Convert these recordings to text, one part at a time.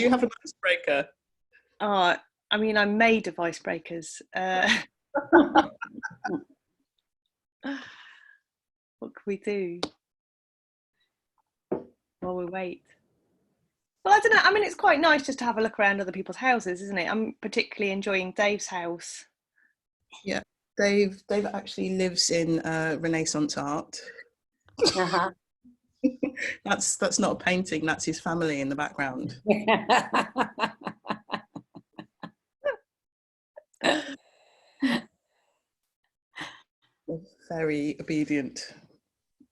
Do you have an icebreaker? I mean, I'm made of icebreakers. What can we do while we wait? Well, I don't know. I mean, it's quite nice just to have a look around other people's houses, isn't it? I'm particularly enjoying Dave's house. Yeah, Dave actually lives in Renaissance art. Uh-huh. That's not a painting, that's his family in the background. Very obedient.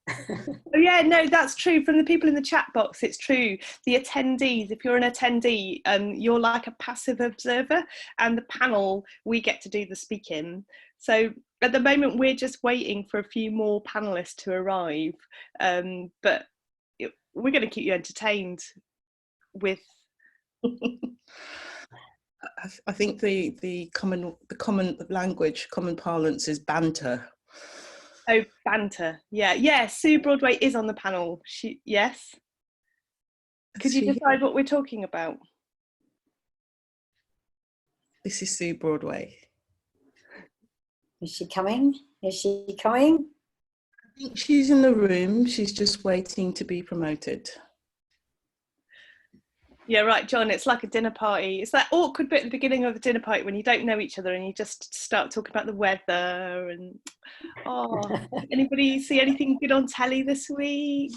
Oh, yeah, no, that's true. From the people in the chat box, it's true. The attendees, if you're an attendee, you're like a passive observer, and the panel, we get to do the speaking. So at the moment, we're just waiting for a few more panelists to arrive, but we're going to keep you entertained with. I think the common language, common parlance is banter. Oh, banter. Yeah. Sue Broadway is on the panel. Yes. Could you decide what we're talking about? This is Sue Broadway. Is she coming? Is she coming? I think she's in the room. She's just waiting to be promoted. Yeah, right, John, it's like a dinner party. It's that awkward bit at the beginning of a dinner party when you don't know each other and you just start talking about the weather and, anybody see anything good on telly this week?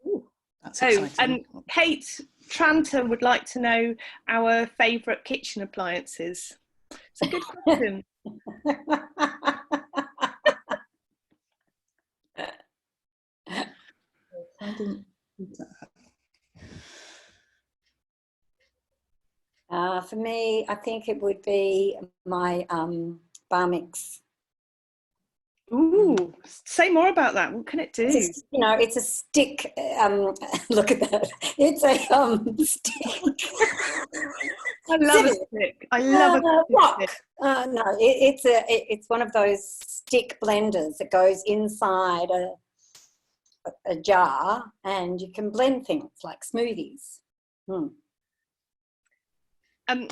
Ooh, that's exciting. And Kate Tranter would like to know our favourite kitchen appliances. It's a good question. I didn't. For me, I think it would be my bar mix. Ooh, say more about that. What can it do? It's a stick. Look at that. It's a stick. I love a stick. I love a stick. No, it's one of those stick blenders that goes inside a jar, and you can blend things like smoothies.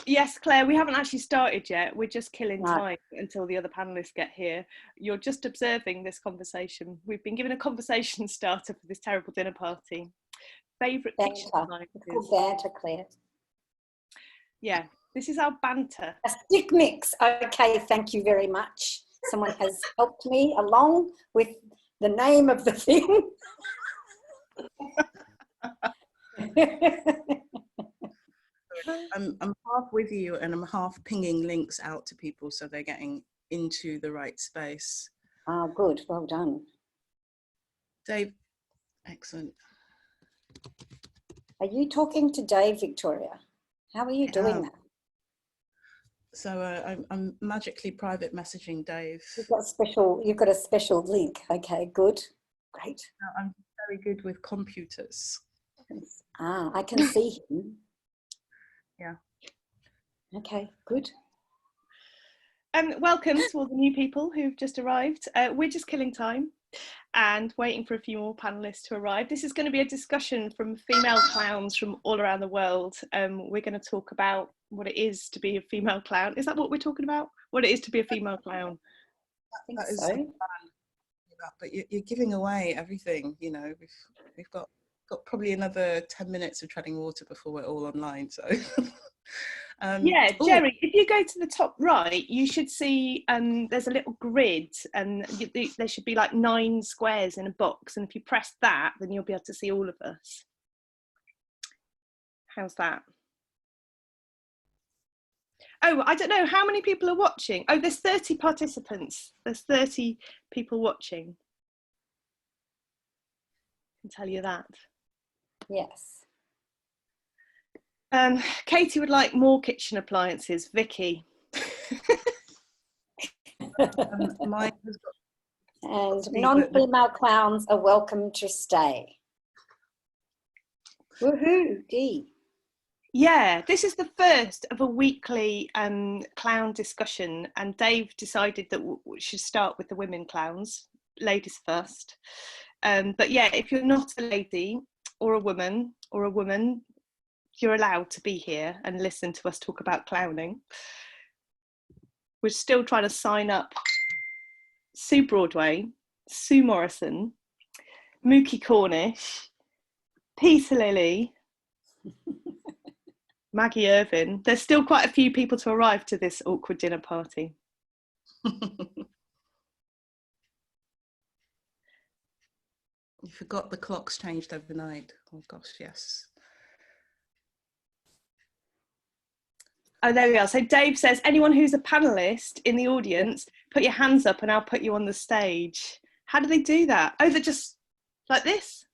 Yes, Claire, we haven't actually started yet. We're just killing time until the other panelists get here. You're just observing this conversation. We've been given a conversation starter for this terrible dinner party. Favourite kitchen appliances? It's called banter, Claire. Yeah, this is our banter. A stick mix. Okay, thank you very much. Someone has helped me along with the name of the thing. I'm half with you, and I'm half pinging links out to people so they're getting into the right space. Good, well done. Dave, excellent. Are you talking to Dave, Victoria? How are you doing that? So I'm magically private messaging Dave. You've got a special link. Okay, good, great. I'm very good with computers. I can see him. Yeah. Okay, good. Welcome to all the new people who've just arrived. We're just killing time and waiting for a few more panelists to arrive. This is going to be a discussion from female clowns from all around the world. We're going to talk about what it is to be a female clown. Is that what we're talking about? What it is to be a female clown? I think so. But you're giving away everything. You know, we've got probably another 10 minutes of treading water before we're all online. So. Yeah, Jerry, if you go to the top right, you should see there's a little grid, and there should be like 9 squares in a box, and if you press that, then you'll be able to see all of us. How's that? Oh, I don't know, how many people are watching? Oh, there's 30 participants. There's 30 people watching. I can tell you that. Yes. Katie would like more kitchen appliances. Vicky. Mine has got, and non-female clowns are welcome to stay. Woohoo, Dee. Yeah, this is the first of a weekly clown discussion, and Dave decided that we should start with the women clowns, ladies first. But yeah, if you're not a lady or a woman, you're allowed to be here and listen to us talk about clowning. We're still trying to sign up Sue Broadway, Sue Morrison, Mookie Cornish, Peter Lilly, Maggie Irvin. There's still quite a few people to arrive to this awkward dinner party. You forgot the clocks changed overnight. Oh gosh, yes. Oh, there we are. So Dave says, anyone who's a panellist in the audience, put your hands up and I'll put you on the stage. How do they do that? Oh, they're just like this?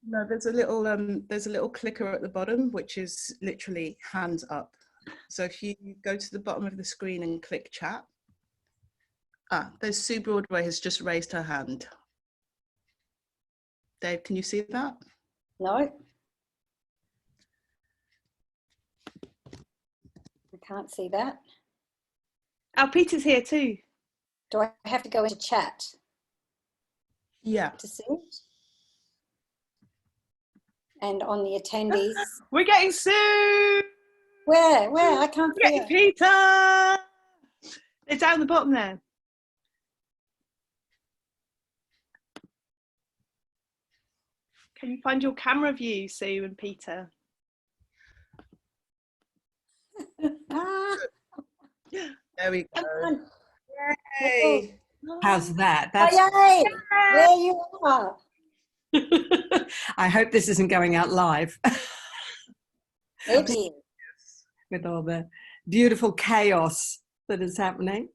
No, there's a little clicker at the bottom, which is literally hands up. So if you go to the bottom of the screen and click chat, there's Sue Broadway has just raised her hand. Dave, can you see that? No. I can't see that. Oh, Peter's here too. Do I have to go into chat? Yeah. To see it? And on the attendees. We're getting Sue! Where? I can't see it. Peter! They're down the bottom there. Can you find your camera view, Sue and Peter? There we go. Yay! How's that? That's yay! There you are. I hope this isn't going out live. It is. With all the beautiful chaos that is happening.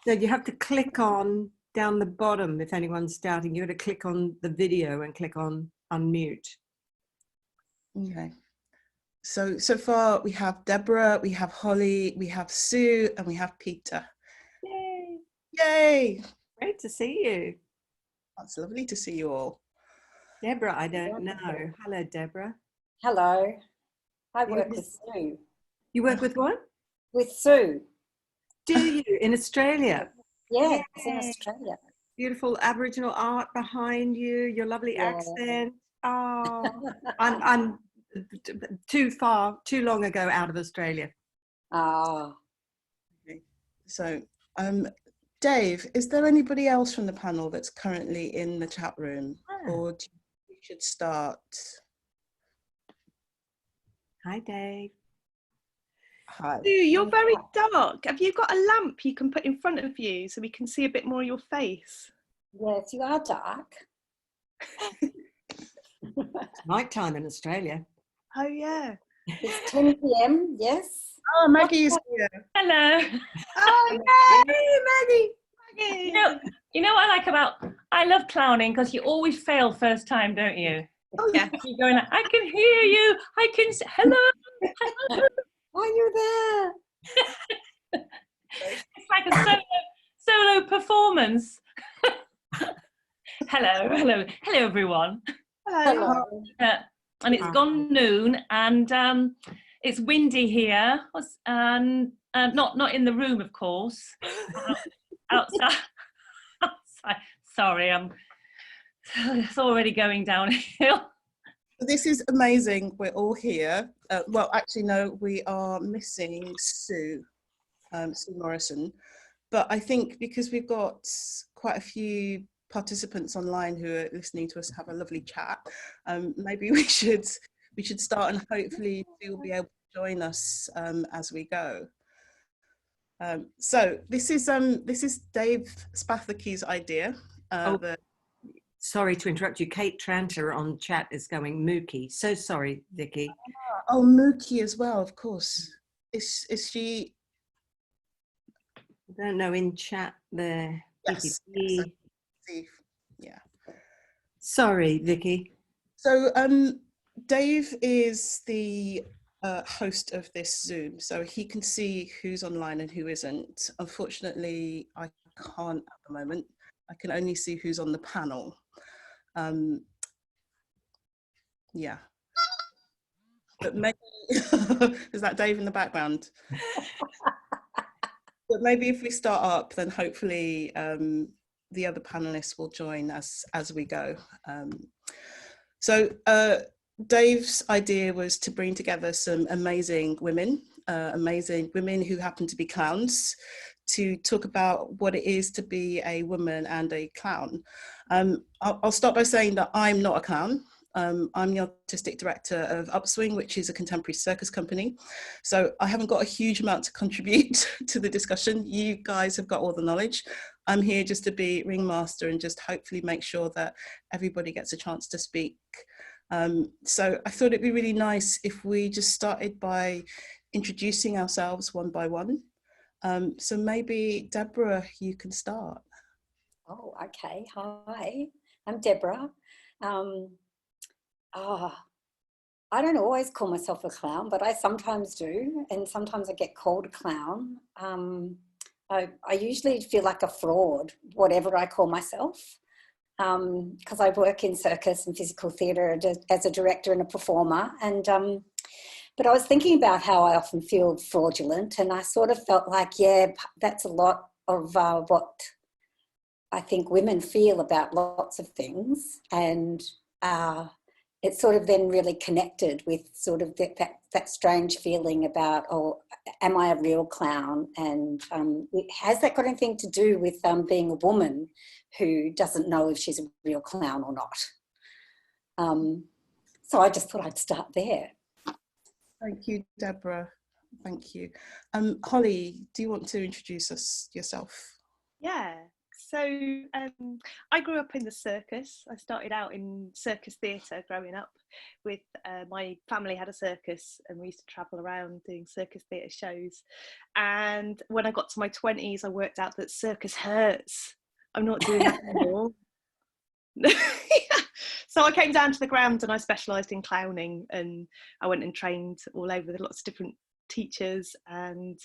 So you have to click on down the bottom if anyone's starting. You have to click on the video and click on unmute. Okay. So far we have Deborah, we have Holly, we have Sue, and we have Peter. Yay! Yay! Great to see you. That's lovely to see you all. Deborah, I don't know. Hello, Deborah. Hello. I work with Sue. You work with what? With Sue. Do you? In Australia? Yes, in Australia. Beautiful Aboriginal art behind you, your lovely accent. Oh, I'm too long ago out of Australia. Oh. Okay. So, Dave, is there anybody else from the panel that's currently in the chat room? Or do you think we should start? Hi, Dave. Hi. Sue, you're very dark. Have you got a lamp you can put in front of you so we can see a bit more of your face? Yes, you are dark. It's night time in Australia. Oh, yeah. It's 10 p.m, yes. Oh, Maggie is here. Hello. Oh, Hey, Maggie. You know what I like about, I love clowning because you always fail first time, don't you? Oh, yeah. You're going like, I can hear you. I can, hello. Hello. Are you there? It's like a solo performance. Hello everyone. Hello. And it's gone noon, and it's windy here, and not in the room, of course. Outside. Sorry, it's already going downhill. This is amazing. We're all here. Well, actually, no, we are missing Sue, Sue Morrison. But I think because we've got quite a few participants online who are listening to us have a lovely chat, maybe we should start, and hopefully Sue will be able to join us as we go. So this is Dave Spathicky's idea. Sorry to interrupt you. Kate Tranter on chat is going Mookie. So sorry, Vicky. Oh, Mookie as well, of course. Is she? I don't know, in chat there. Yes. Vicky. Yeah. Sorry, Vicky. So Dave is the host of this Zoom, so he can see who's online and who isn't. Unfortunately, I can't at the moment. I can only see who's on the panel. Yeah. But maybe, is that Dave in the background? But maybe if we start up, then hopefully the other panelists will join us as we go. So Dave's idea was to bring together some amazing women who happen to be clowns, to talk about what it is to be a woman and a clown. I'll start by saying that I'm not a clown. I'm the artistic director of Upswing, which is a contemporary circus company. So I haven't got a huge amount to contribute to the discussion. You guys have got all the knowledge. I'm here just to be ringmaster and just hopefully make sure that everybody gets a chance to speak. So I thought it'd be really nice if we just started by introducing ourselves one by one. So maybe Debra, you can start. Oh, okay. Hi, I'm Debra. I don't always call myself a clown, but I sometimes do, and sometimes I get called a clown. I usually feel like a fraud, whatever I call myself, because I work in circus and physical theatre as a director and a performer. And but I was thinking about how I often feel fraudulent, and I sort of felt like, yeah, that's a lot of what I think women feel about lots of things, and it's sort of then really connected with sort of that strange feeling about, oh, am I a real clown? And has that got anything to do with being a woman who doesn't know if she's a real clown or not? So I just thought I'd start there. Thank you, Debra. Thank you. Holly, do you want to introduce us yourself? Yeah. So I grew up in the circus. I started out in circus theatre growing up with my family had a circus, and we used to travel around doing circus theatre shows. And when I got to my 20s, I worked out that circus hurts. I'm not doing that anymore. So I came down to the ground and I specialised in clowning, and I went and trained all over with lots of different teachers, and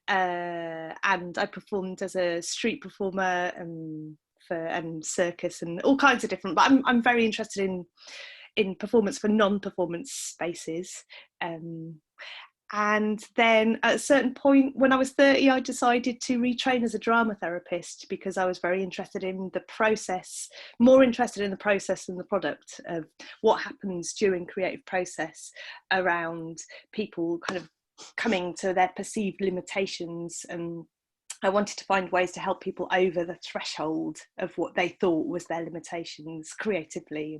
I performed as a street performer and circus and all kinds of different. But I'm very interested in performance for non-performance spaces. And then at a certain point when I was 30, I decided to retrain as a drama therapist, because I was very interested in the process, more interested in the process than the product of what happens during creative process around people kind of coming to their perceived limitations. And I wanted to find ways to help people over the threshold of what they thought was their limitations creatively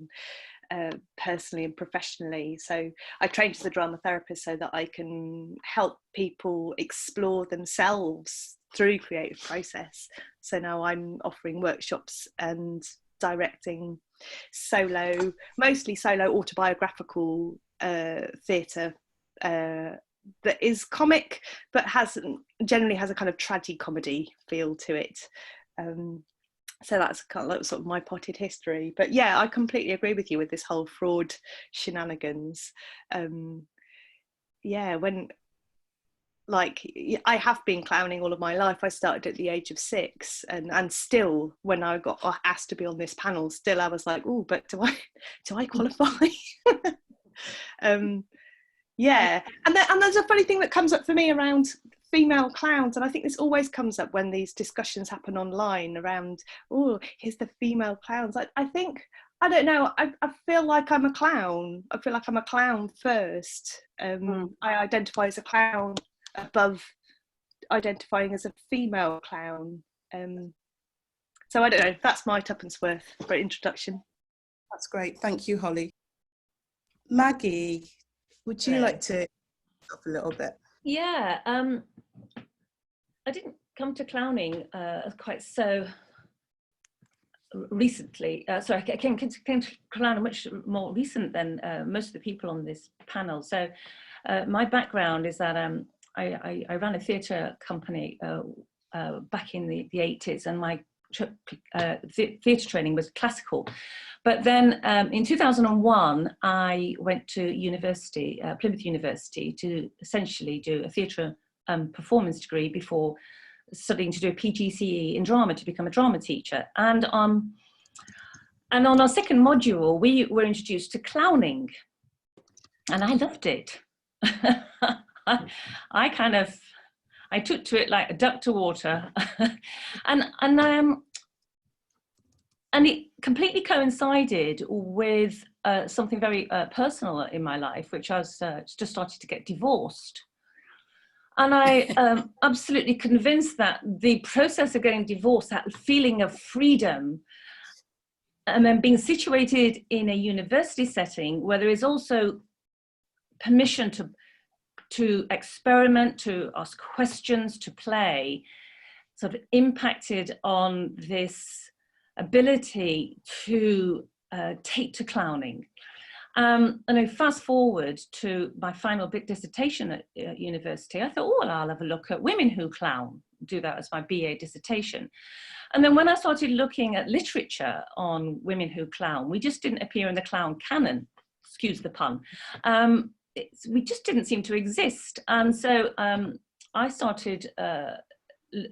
and personally and professionally. So I trained as a drama therapist so that I can help people explore themselves through creative process. So now I'm offering workshops and directing mostly solo autobiographical theatre that is comic, but generally has a kind of tragicomedy feel to it. So that's kind of like sort of my potted history. But yeah, I completely agree with you with this whole fraud shenanigans. Yeah, when, like, I have been clowning all of my life. I started at the age of 6, and still, when I got asked to be on this panel, still I was like, oh, but do I qualify? Yeah, and there's a funny thing that comes up for me around female clowns, and I think this always comes up when these discussions happen online around, oh, here's the female clowns. I think, I don't know, I feel like I'm a clown. I feel like I'm a clown first. I identify as a clown above identifying as a female clown. So I don't know, that's my tuppence worth for introduction. That's great, thank you, Holly. Maggie, would you like to talk a little bit? Yeah, I didn't come to clowning quite so recently. Sorry, I came to clowning much more recent than most of the people on this panel. So my background is that I ran a theatre company back in the 80s, and my theatre training was classical. But then in 2001, I went to university, Plymouth University, to essentially do a theatre performance degree before studying to do a PGCE in drama to become a drama teacher. And on our second module, we were introduced to clowning, and I loved it. I took to it like a duck to water, and And it completely coincided with something very personal in my life, which I was just started to get divorced. And I absolutely convinced that the process of getting divorced, that feeling of freedom, and then being situated in a university setting where there is also permission to experiment, to ask questions, to play, sort of impacted on this ability to take to clowning. And I fast forward to my final big dissertation at university. I thought, oh, well, I'll have a look at women who clown, do that as my BA dissertation. And then when I started looking at literature on women who clown, we just didn't appear in the clown canon, excuse the pun. We just didn't seem to exist. And so I started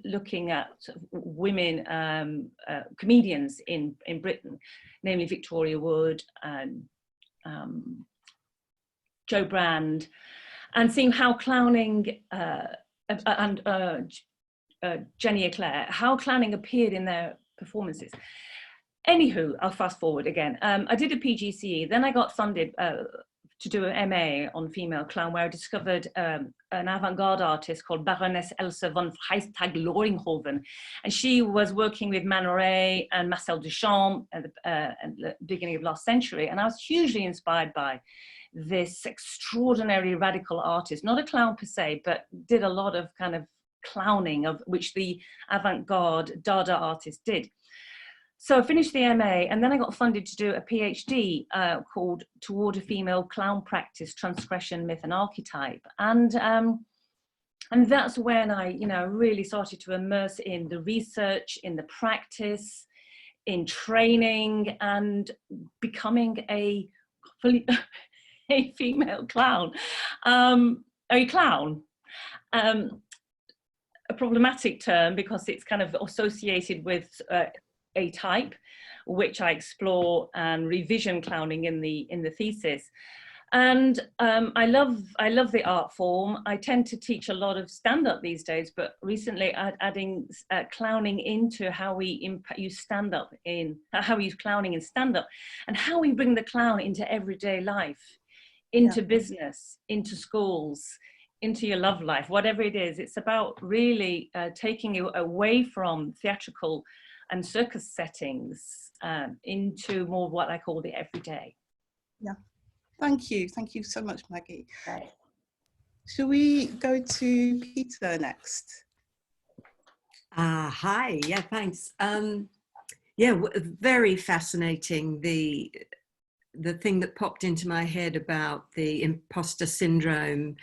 looking at women comedians in Britain, namely Victoria Wood and Jo Brand, and seeing how clowning and Jenny Eclair, how clowning appeared in their performances. Anywho, I'll fast forward again. I did a PGCE, then I got funded to do an MA on female clown, where I discovered an avant-garde artist called Baroness Else von Freistag-Loringhoven. And she was working with Manoret and Marcel Duchamp at the beginning of last century. And I was hugely inspired by this extraordinary radical artist, not a clown per se, but did a lot of kind of clowning, of which the avant-garde Dada artist did. So I finished the MA, and then I got funded to do a PhD called Toward a Female Clown Practice, Transgression, Myth and Archetype. And that's when I, really started to immerse in the research, in the practice, in training, and becoming a female clown. A clown. A problematic term because it's kind of associated with a type, which I explore and revision clowning in the thesis. And I love the art form. I tend to teach a lot of stand-up these days, but recently adding clowning into how we use stand-up how we use clowning in stand-up, and how we bring the clown into everyday life, into business, into schools, into your love life, whatever it is. It's about really taking you away from theatrical and circus settings into more what I call the everyday. Yeah, thank you so much, Maggie. Right. Shall we go to Peter next? Hi, yeah, thanks. Yeah, very fascinating, the thing that popped into my head about the imposter syndrome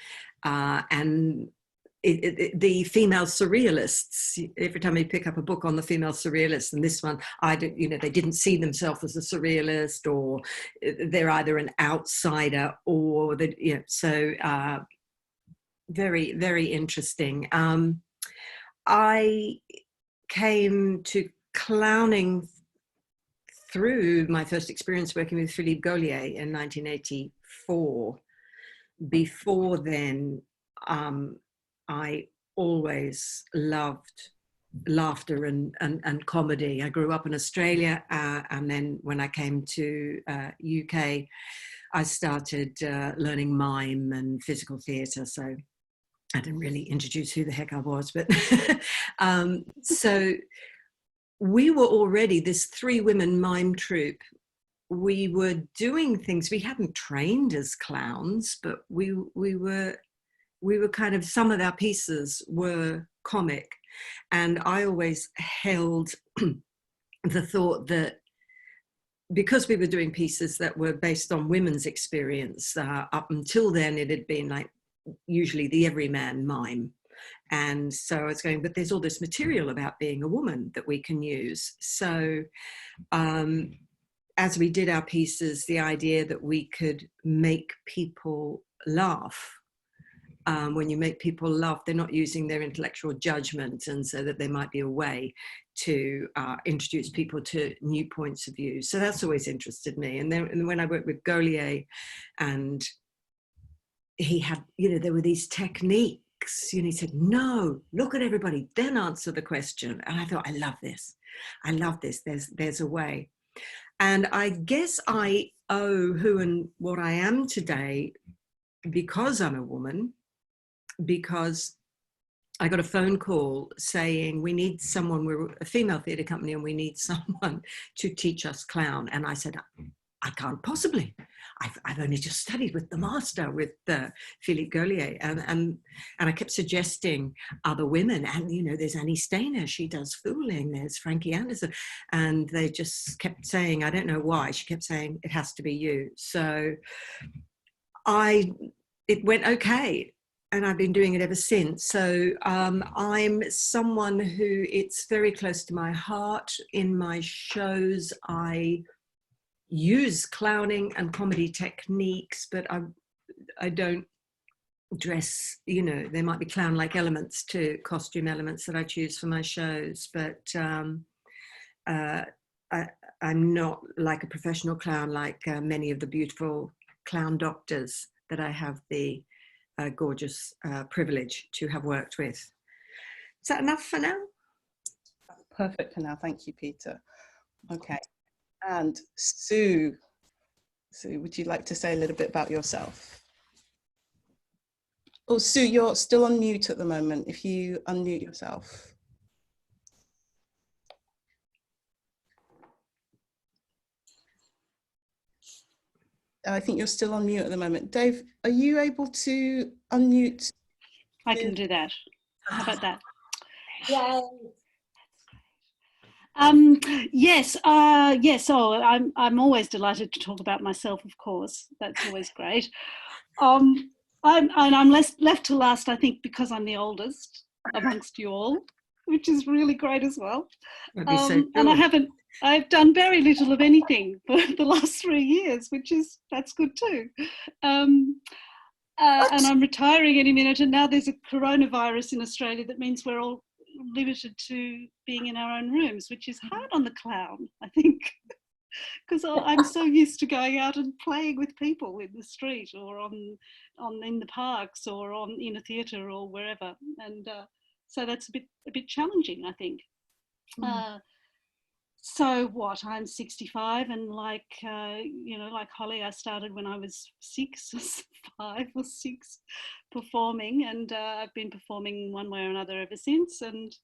and the female surrealists. Every time you pick up a book on the female surrealists, and this one, they didn't see themselves as a surrealist, or they're either an outsider or so very, very interesting. I came to clowning through my first experience working with Philippe Gaulier in 1984. Before then, I always loved laughter and comedy. I grew up in Australia, and then when I came to UK, I started learning mime and physical theatre. So I didn't really introduce who the heck I was, but so we were already this 3-women mime troupe. We were doing things. We hadn't trained as clowns, but we were kind of, some of our pieces were comic. And I always held the thought that because we were doing pieces that were based on women's experience, up until then it had been like usually the everyman mime. And so I was going, but there's all this material about being a woman that we can use. So as we did our pieces, the idea that we could make people laugh. When you make people laugh, they're not using their intellectual judgment, and so that there might be a way to introduce people to new points of view. So that's always interested me. And then when I worked with Gaulier, and he had, there were these techniques, he said, no, look at everybody, then answer the question. And I thought, I love this. I love this. There's a way. And I guess I owe who and what I am today because I'm a woman, because I got a phone call saying we need someone, we're a female theatre company and we need someone to teach us clown. And I said, I can't possibly. I've only just studied with the master, with Philippe Gaulier, and I kept suggesting other women. And you know, there's Annie Stainer, she does Fooling. There's Frankie Anderson, and they just kept saying, I don't know why. She kept saying it has to be you. So it went okay, and I've been doing it ever since. So I'm someone who it's very close to my heart. In my shows, I use clowning and comedy techniques, but I don't dress, you know, there might be clown-like elements to costume elements that I choose for my shows, but I'm not like a professional clown like many of the beautiful clown doctors that I have the gorgeous privilege to have worked with. Is that enough for now? Perfect for now, thank you, Peter. Okay. And Sue, would you like to say a little bit about yourself? Oh, Sue, you're still on mute at the moment. If you unmute yourself. I think you're still on mute at the moment. Dave, are you able to unmute? I can do that. How about that? Yay. Yes. Oh, I'm always delighted to talk about myself. Of course, that's always great. I'm left to last, I think, because I'm the oldest amongst you all, which is really great as well. And I've done very little of anything for the last 3 years, that's good too. And I'm retiring any minute, and now there's a coronavirus in Australia that means we're all limited to being in our own rooms, which is hard on the clown, I think, because I'm so used to going out and playing with people in the street or in the parks or in a theatre or wherever, and so that's a bit challenging, I think. So what? I'm 65, and like like Holly, I started when I was 5 or 6 performing, and I've been performing one way or another ever since, and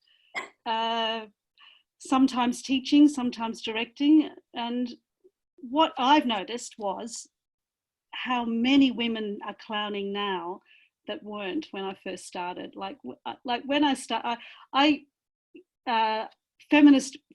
sometimes teaching, sometimes directing. And what I've noticed was how many women are clowning now that weren't when I first started. Like when I started,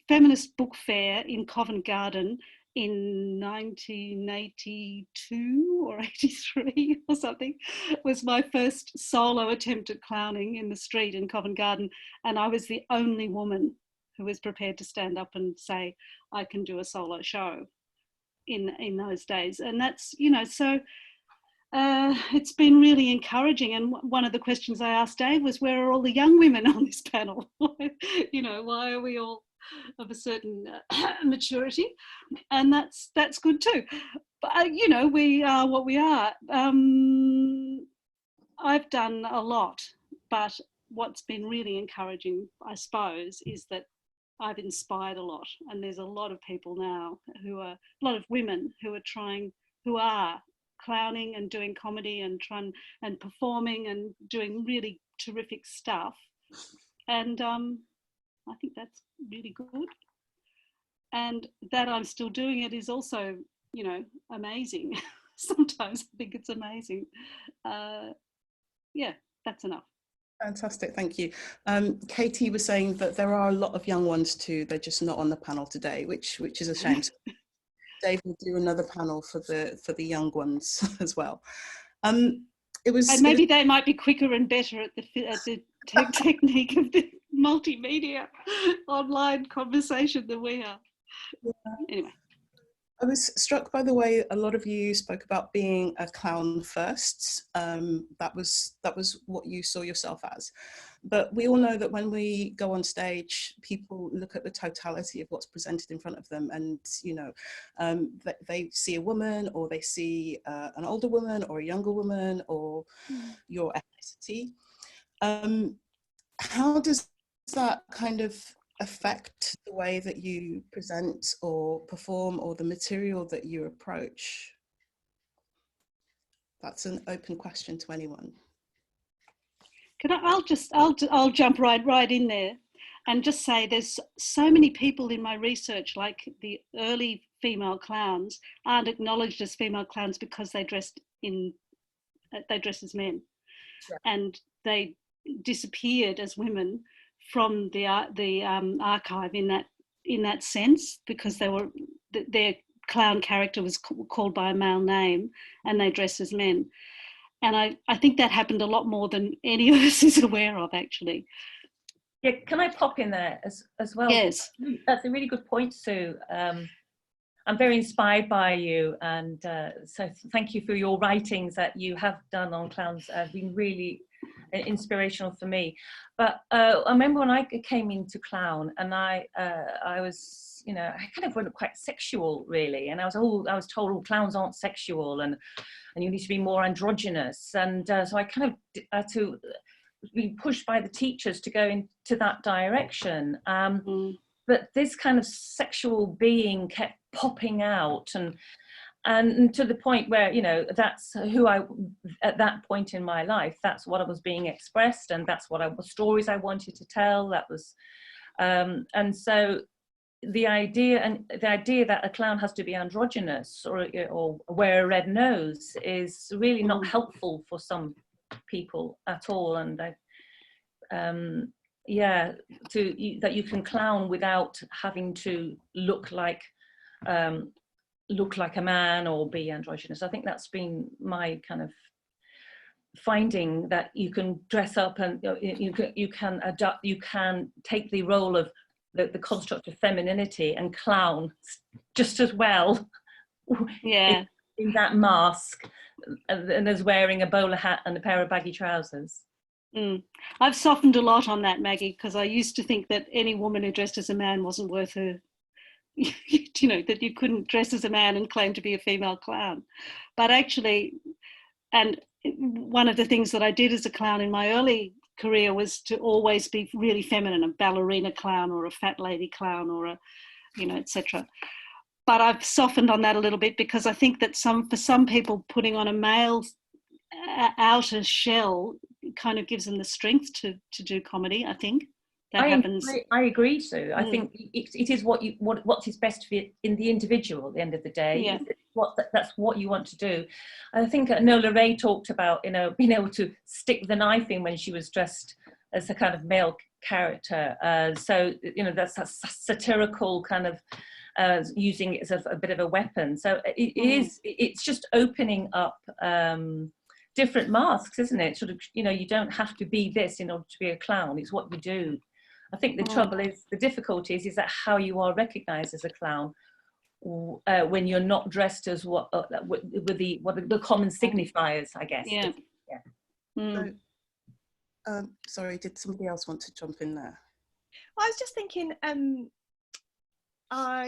feminist book fair in Covent Garden in 1982 or 83 or something was my first solo attempt at clowning in the street in Covent Garden, and I was the only woman who was prepared to stand up and say I can do a solo show in those days. And that's, you know, so it's been really encouraging. And one of the questions I asked Dave was, where are all the young women on this panel? You know, why are we all of a certain maturity? And that's good too. But you know, we are what we are. I've done a lot, but what's been really encouraging, I suppose, is that I've inspired a lot, and there's a lot of people now a lot of women who are clowning and doing comedy and performing and doing really terrific stuff. And I think that's really good. And that I'm still doing it is also, you know, amazing. Sometimes I think it's amazing. Yeah, that's enough. Fantastic, thank you. Katie was saying that there are a lot of young ones too, they're just not on the panel today, which is a shame. So Dave will do another panel for the young ones as well. And maybe they might be quicker and better at the technique of the multimedia online conversation than we are. Yeah. Anyway. I was struck by the way a lot of you spoke about being a clown first. That was what you saw yourself as. But we all know that when we go on stage, people look at the totality of what's presented in front of them, and you know, they see a woman, or they see an older woman, or a younger woman, or your ethnicity. How does that kind of affect the way that you present or perform, or the material that you approach? That's an open question to anyone. I'll jump right in there and just say there's so many people in my research, like the early female clowns aren't acknowledged as female clowns because they dress as men, and they disappeared as women from the archive in that sense, because their clown character was called by a male name and they dressed as men. And I think that happened a lot more than any of us is aware of, actually. Yeah, can I pop in there as well? Yes. That's a really good point, Sue. I'm very inspired by you, and so thank you for your writings that you have done on clowns. Been really inspirational for me. But I remember when I came into clown, and I was, you know, I kind of went quite sexual, really, and I was told, oh, clowns aren't sexual, and you need to be more androgynous, and so I kind of had to be pushed by the teachers to go into that direction. But this kind of sexual being kept popping out, and to the point where, you know, that's who I, at that point in my life, that's what I was being expressed, and that's what stories I wanted to tell. That was, and so the idea that a clown has to be androgynous or wear a red nose is really not helpful for some people at all. And yeah, that you can clown without having to look like a man or be androgynous. I think that's been my kind of finding, that you can dress up and you can adapt, you can take the role of the construct of femininity and clown just as well. Yeah. in that mask, and as wearing a bowler hat and a pair of baggy trousers. I've softened a lot on that, Maggie, because I used to think that any woman who dressed as a man wasn't worth her, you know, that you couldn't dress as a man and claim to be a female clown. But actually, and one of the things that I did as a clown in my early career was to always be really feminine, a ballerina clown or a fat lady clown or a, you know, etc. But I've softened on that a little bit, because I think that for some people, putting on a male outer shell kind of gives them the strength to do comedy. I think that happens. I agree, Sue. I think it is what is best for in the individual at the end of the day. Yeah. That's what you want to do. I think Nola Ray talked about, you know, being able to stick the knife in when she was dressed as a kind of male character. So, you know, that's a satirical kind of using it as a bit of a weapon. So it's just opening up different masks, isn't it? Sort of, you know, you don't have to be this in order to be a clown. It's what you do. I think the trouble is, the difficulty is that how you are recognised as a clown when you're not dressed as what the common signifiers, I guess. Yeah. So, sorry, did somebody else want to jump in there? I was just thinking, I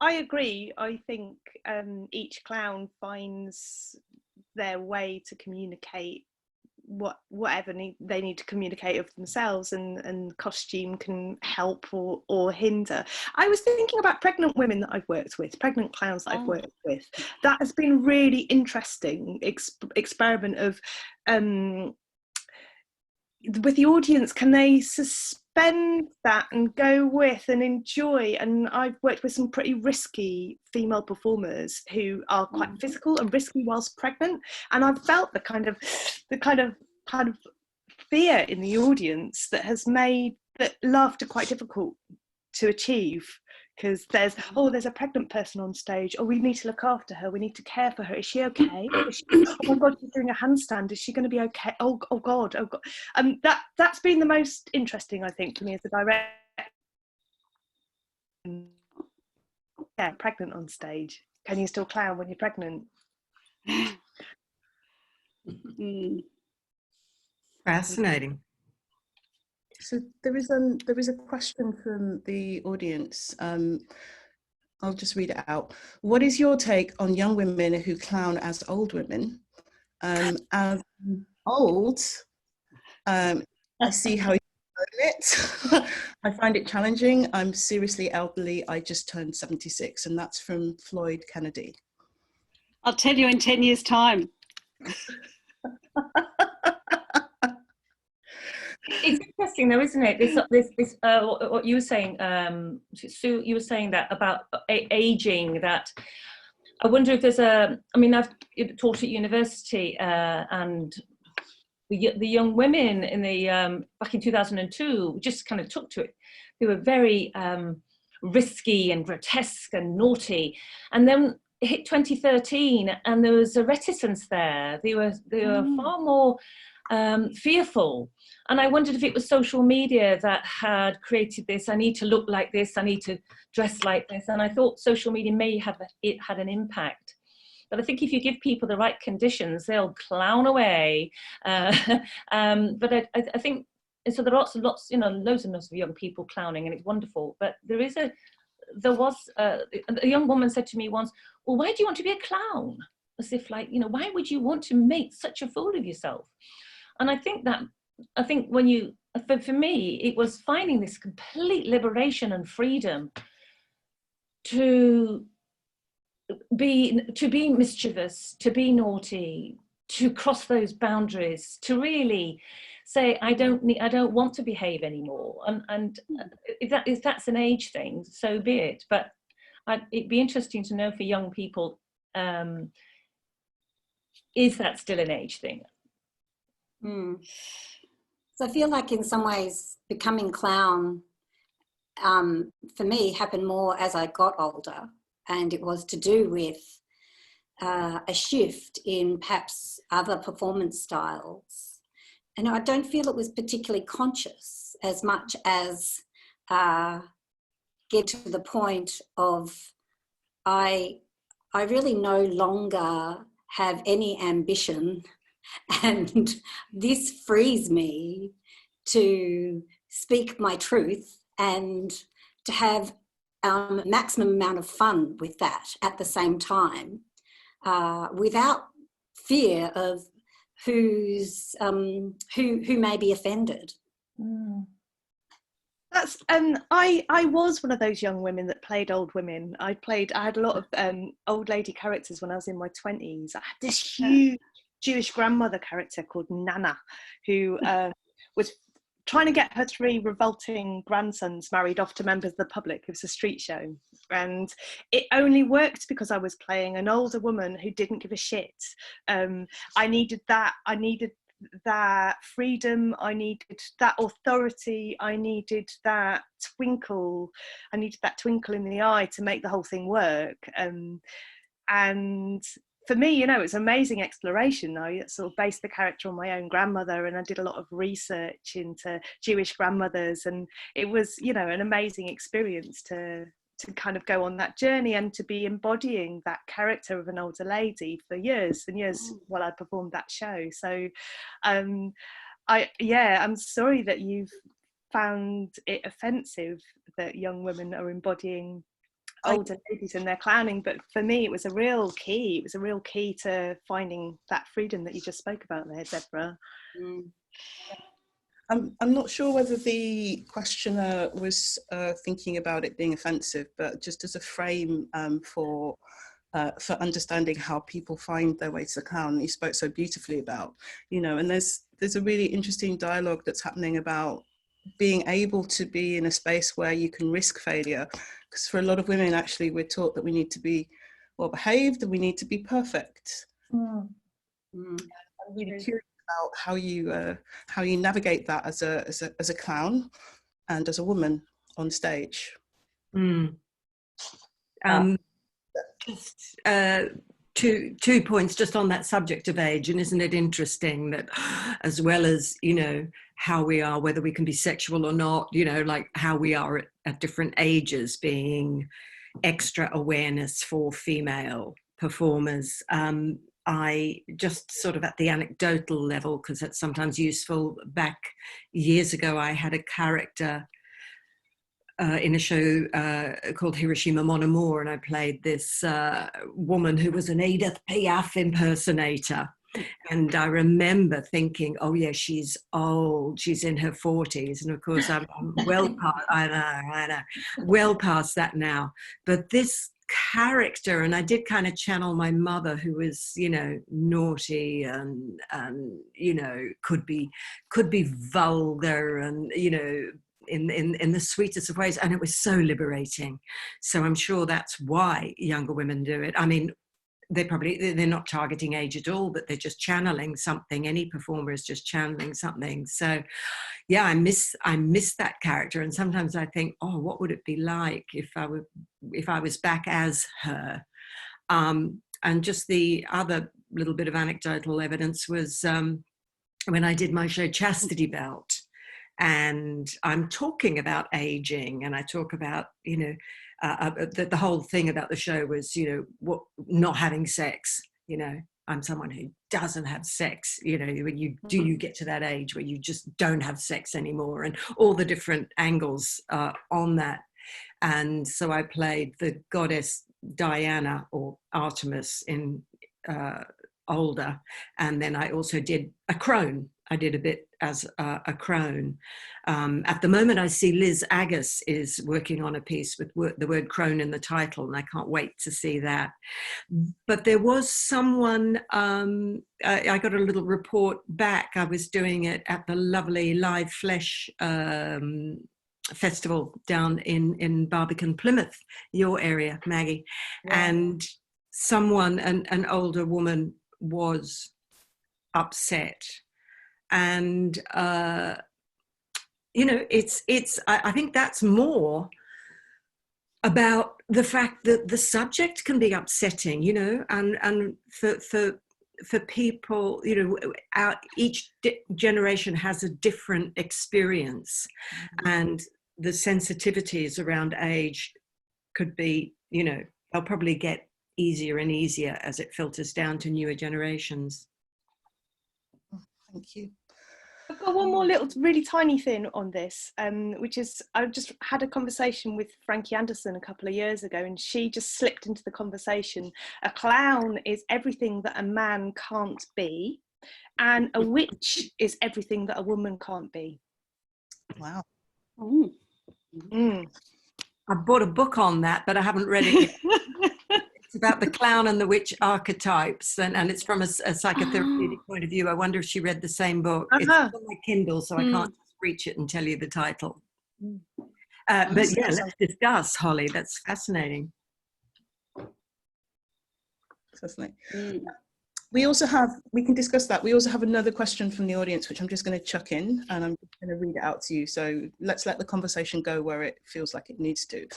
agree. I think each clown finds their way to communicate whatever they need to communicate of themselves, and costume can help or hinder. I was thinking about pregnant women that I've worked with, pregnant clowns that I've worked with. That has been really interesting experiment of with the audience, can they suspend that and go with and enjoy? And I've worked with some pretty risky female performers who are quite physical and risky whilst pregnant, and I've felt the kind of fear in the audience that has made that laughter quite difficult to achieve, because there's a pregnant person on stage, we need to look after her, we need to care for her, is she okay? Oh my god, she's doing a handstand, is she going to be okay? Oh god. That's been the most interesting, I think, for me as a director. Yeah, pregnant on stage, can you still clown when you're pregnant? Fascinating. So there is a question from the audience. I'll just read it out. What is your take on young women who clown as old women? As old, I see how you it. I find it challenging. I'm seriously elderly. I just turned 76, and that's from Floyd Kennedy. I'll tell you in 10 years' time. It's interesting though, isn't it? This what you were saying, Sue, you were saying that about aging, that I wonder if there's I mean, I've taught at university, and the young women in the back in 2002 just kind of took to it. They were very risky and grotesque and naughty, and then it hit 2013 and there was a reticence there. They were far more fearful, and I wondered if it was social media that had created this. I need to look like this, I need to dress like this, and I thought social media may have had an impact. But I think if you give people the right conditions, they'll clown away. But I think, so there are lots, you know, loads and loads of young people clowning, and it's wonderful. But there was a young woman said to me once, well, why do you want to be a clown? As if, like, you know, why would you want to make such a fool of yourself? And I think when you, for me, it was finding this complete liberation and freedom to be mischievous, to be naughty, to cross those boundaries, to really say, I don't want to behave anymore. And if that's an age thing, so be it. But it'd be interesting to know for young people, is that still an age thing? So I feel like in some ways becoming clown for me happened more as I got older, and it was to do with a shift in perhaps other performance styles. And I don't feel it was particularly conscious as much as get to the point of I really no longer have any ambition, and this frees me to speak my truth and to have maximum amount of fun with that at the same time, without fear of who may be offended. That's I was one of those young women that played old women. I had a lot of old lady characters when I was in my 20s. I had this huge Jewish grandmother character called Nana, who was trying to get her 3 revolting grandsons married off to members of the public. It was a street show, and it only worked because I was playing an older woman who didn't give a shit. I needed that freedom, I needed that authority, I needed that twinkle in the eye to make the whole thing work. And for me, you know, it's amazing exploration. I sort of based the character on my own grandmother, and I did a lot of research into Jewish grandmothers, and it was, you know, an amazing experience to kind of go on that journey and to be embodying that character of an older lady for years and years while I performed that show. So I'm sorry that you've found it offensive that young women are embodying older ladies in their clowning, but for me it was a real key. It was a real key to finding that freedom that you just spoke about there, Deborah. I'm not sure whether the questioner was thinking about it being offensive, but just as a frame for understanding how people find their way to the clown, you spoke so beautifully about, you know, and there's a really interesting dialogue that's happening about being able to be in a space where you can risk failure. Because for a lot of women, actually, we're taught that we need to be well behaved and we need to be perfect. I'm really curious about how you navigate that as a clown and as a woman on stage. Just two points just on that subject of age, and isn't it interesting that as well as, you know, how we are, whether we can be sexual or not, you know, like how we are at different ages, being extra awareness for female performers. I just sort of at the anecdotal level, because that's sometimes useful, back years ago I had a character in a show called Hiroshima Mon Amour, and I played this woman who was an Edith Piaf impersonator. And I remember thinking, oh yeah, she's old, she's in her 40s. And of course, I'm well past, I know, well past that now. But this character, and I did kind of channel my mother, who was, you know, naughty and you know, could be vulgar and, you know, in the sweetest of ways. And it was so liberating. So I'm sure that's why younger women do it. I mean, they're not targeting age at all, but they're just channeling something. Any performer is just channeling something. So yeah, I miss that character. And sometimes I think, oh, what would it be like if I was back as her? And just the other little bit of anecdotal evidence was when I did my show Chastity Belt, and I'm talking about aging, and I talk about, you know, the whole thing about the show was, you know, what, not having sex. You know, I'm someone who doesn't have sex. You know, when you get to that age where you just don't have sex anymore, and all the different angles on that. And so I played the goddess Diana, or Artemis, in older, and then I also did a crone. I did a bit as a crone. At the moment, I see Liz Agus is working on a piece with the word crone in the title, and I can't wait to see that. But there was someone, I got a little report back. I was doing it at the lovely Live Flesh festival down in Barbican, Plymouth, your area, Maggie. Yeah. And someone, an older woman, was upset. And you know, I think that's more about the fact that the subject can be upsetting, you know, and for people, you know, each generation has a different experience, and the sensitivities around age could be, you know, they'll probably get easier and easier as it filters down to newer generations. Thank you. I've got one more little really tiny thing on this, which is, I just had a conversation with Frankie Anderson a couple of years ago, and she just slipped into the conversation. A clown is everything that a man can't be, and a witch is everything that a woman can't be. Wow. Mm. Mm. I bought a book on that, but I haven't read it yet. It's about the clown and the witch archetypes, and it's from a psychotherapeutic point of view. I wonder if she read the same book. It's on my Kindle, so I can't just reach it and tell you the title. But yeah, let's discuss, Holly. That's fascinating. Fascinating. We also have, we can discuss that. We also have another question from the audience, which I'm just going to chuck in, and I'm going to read it out to you. So let's let the conversation go where it feels like it needs to.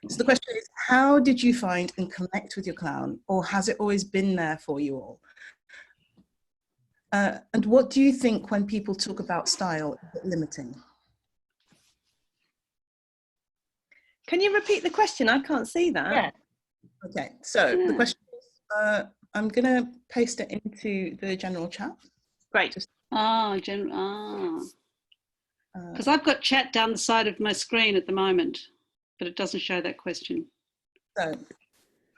So the question is, how did you find and connect with your clown, or has it always been there for you all? And what do you think when people talk about style, is it limiting? Can you repeat the question? I can't see that. Yeah. Okay, so the question is, I'm going to paste it into the general chat. Great. Because I've got chat down the side of my screen at the moment, but it doesn't show that question. So,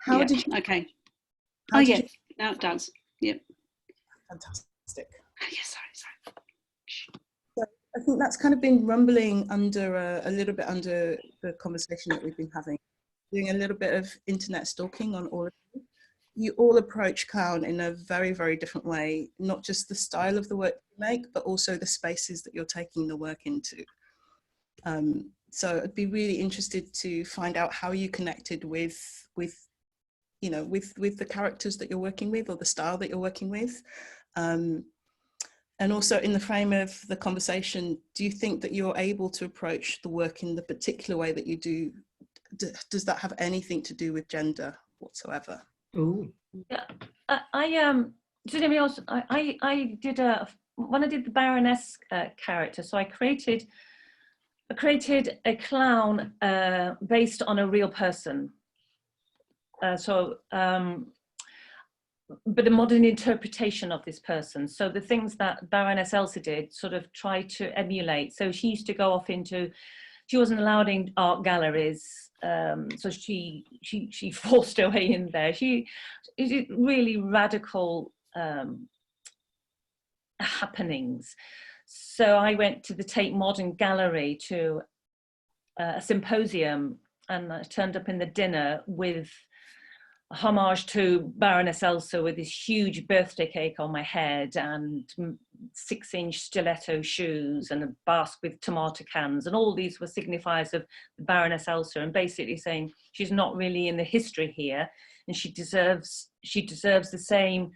how did you? Okay. How did you, now it does. Yep. Fantastic. Yeah, sorry. So I think that's kind of been rumbling under a little bit under the conversation that we've been having, doing a little bit of internet stalking on all of you. You all approach clown in a very, very different way, not just the style of the work you make, but also the spaces that you're taking the work into. So I'd be really interested to find out how you connected with you know, with the characters that you're working with, or the style that you're working with. And also in the frame of the conversation, do you think that you're able to approach the work in the particular way that you do? Does that have anything to do with gender whatsoever? Ooh. Yeah, I did when I did the Baroness character, so I created a clown based on a real person. But a modern interpretation of this person. So the things that Baroness Elsa did sort of tried to emulate. So she used to go off into, she wasn't allowed in art galleries. So she forced her way in there. She is really radical happenings. So I went to the Tate Modern Gallery to a symposium, and I turned up in the dinner with a homage to Baroness Elsa, with this huge birthday cake on my head and 6-inch stiletto shoes and a basket with tomato cans, and all these were signifiers of Baroness Elsa, and basically saying she's not really in the history here, and she deserves the same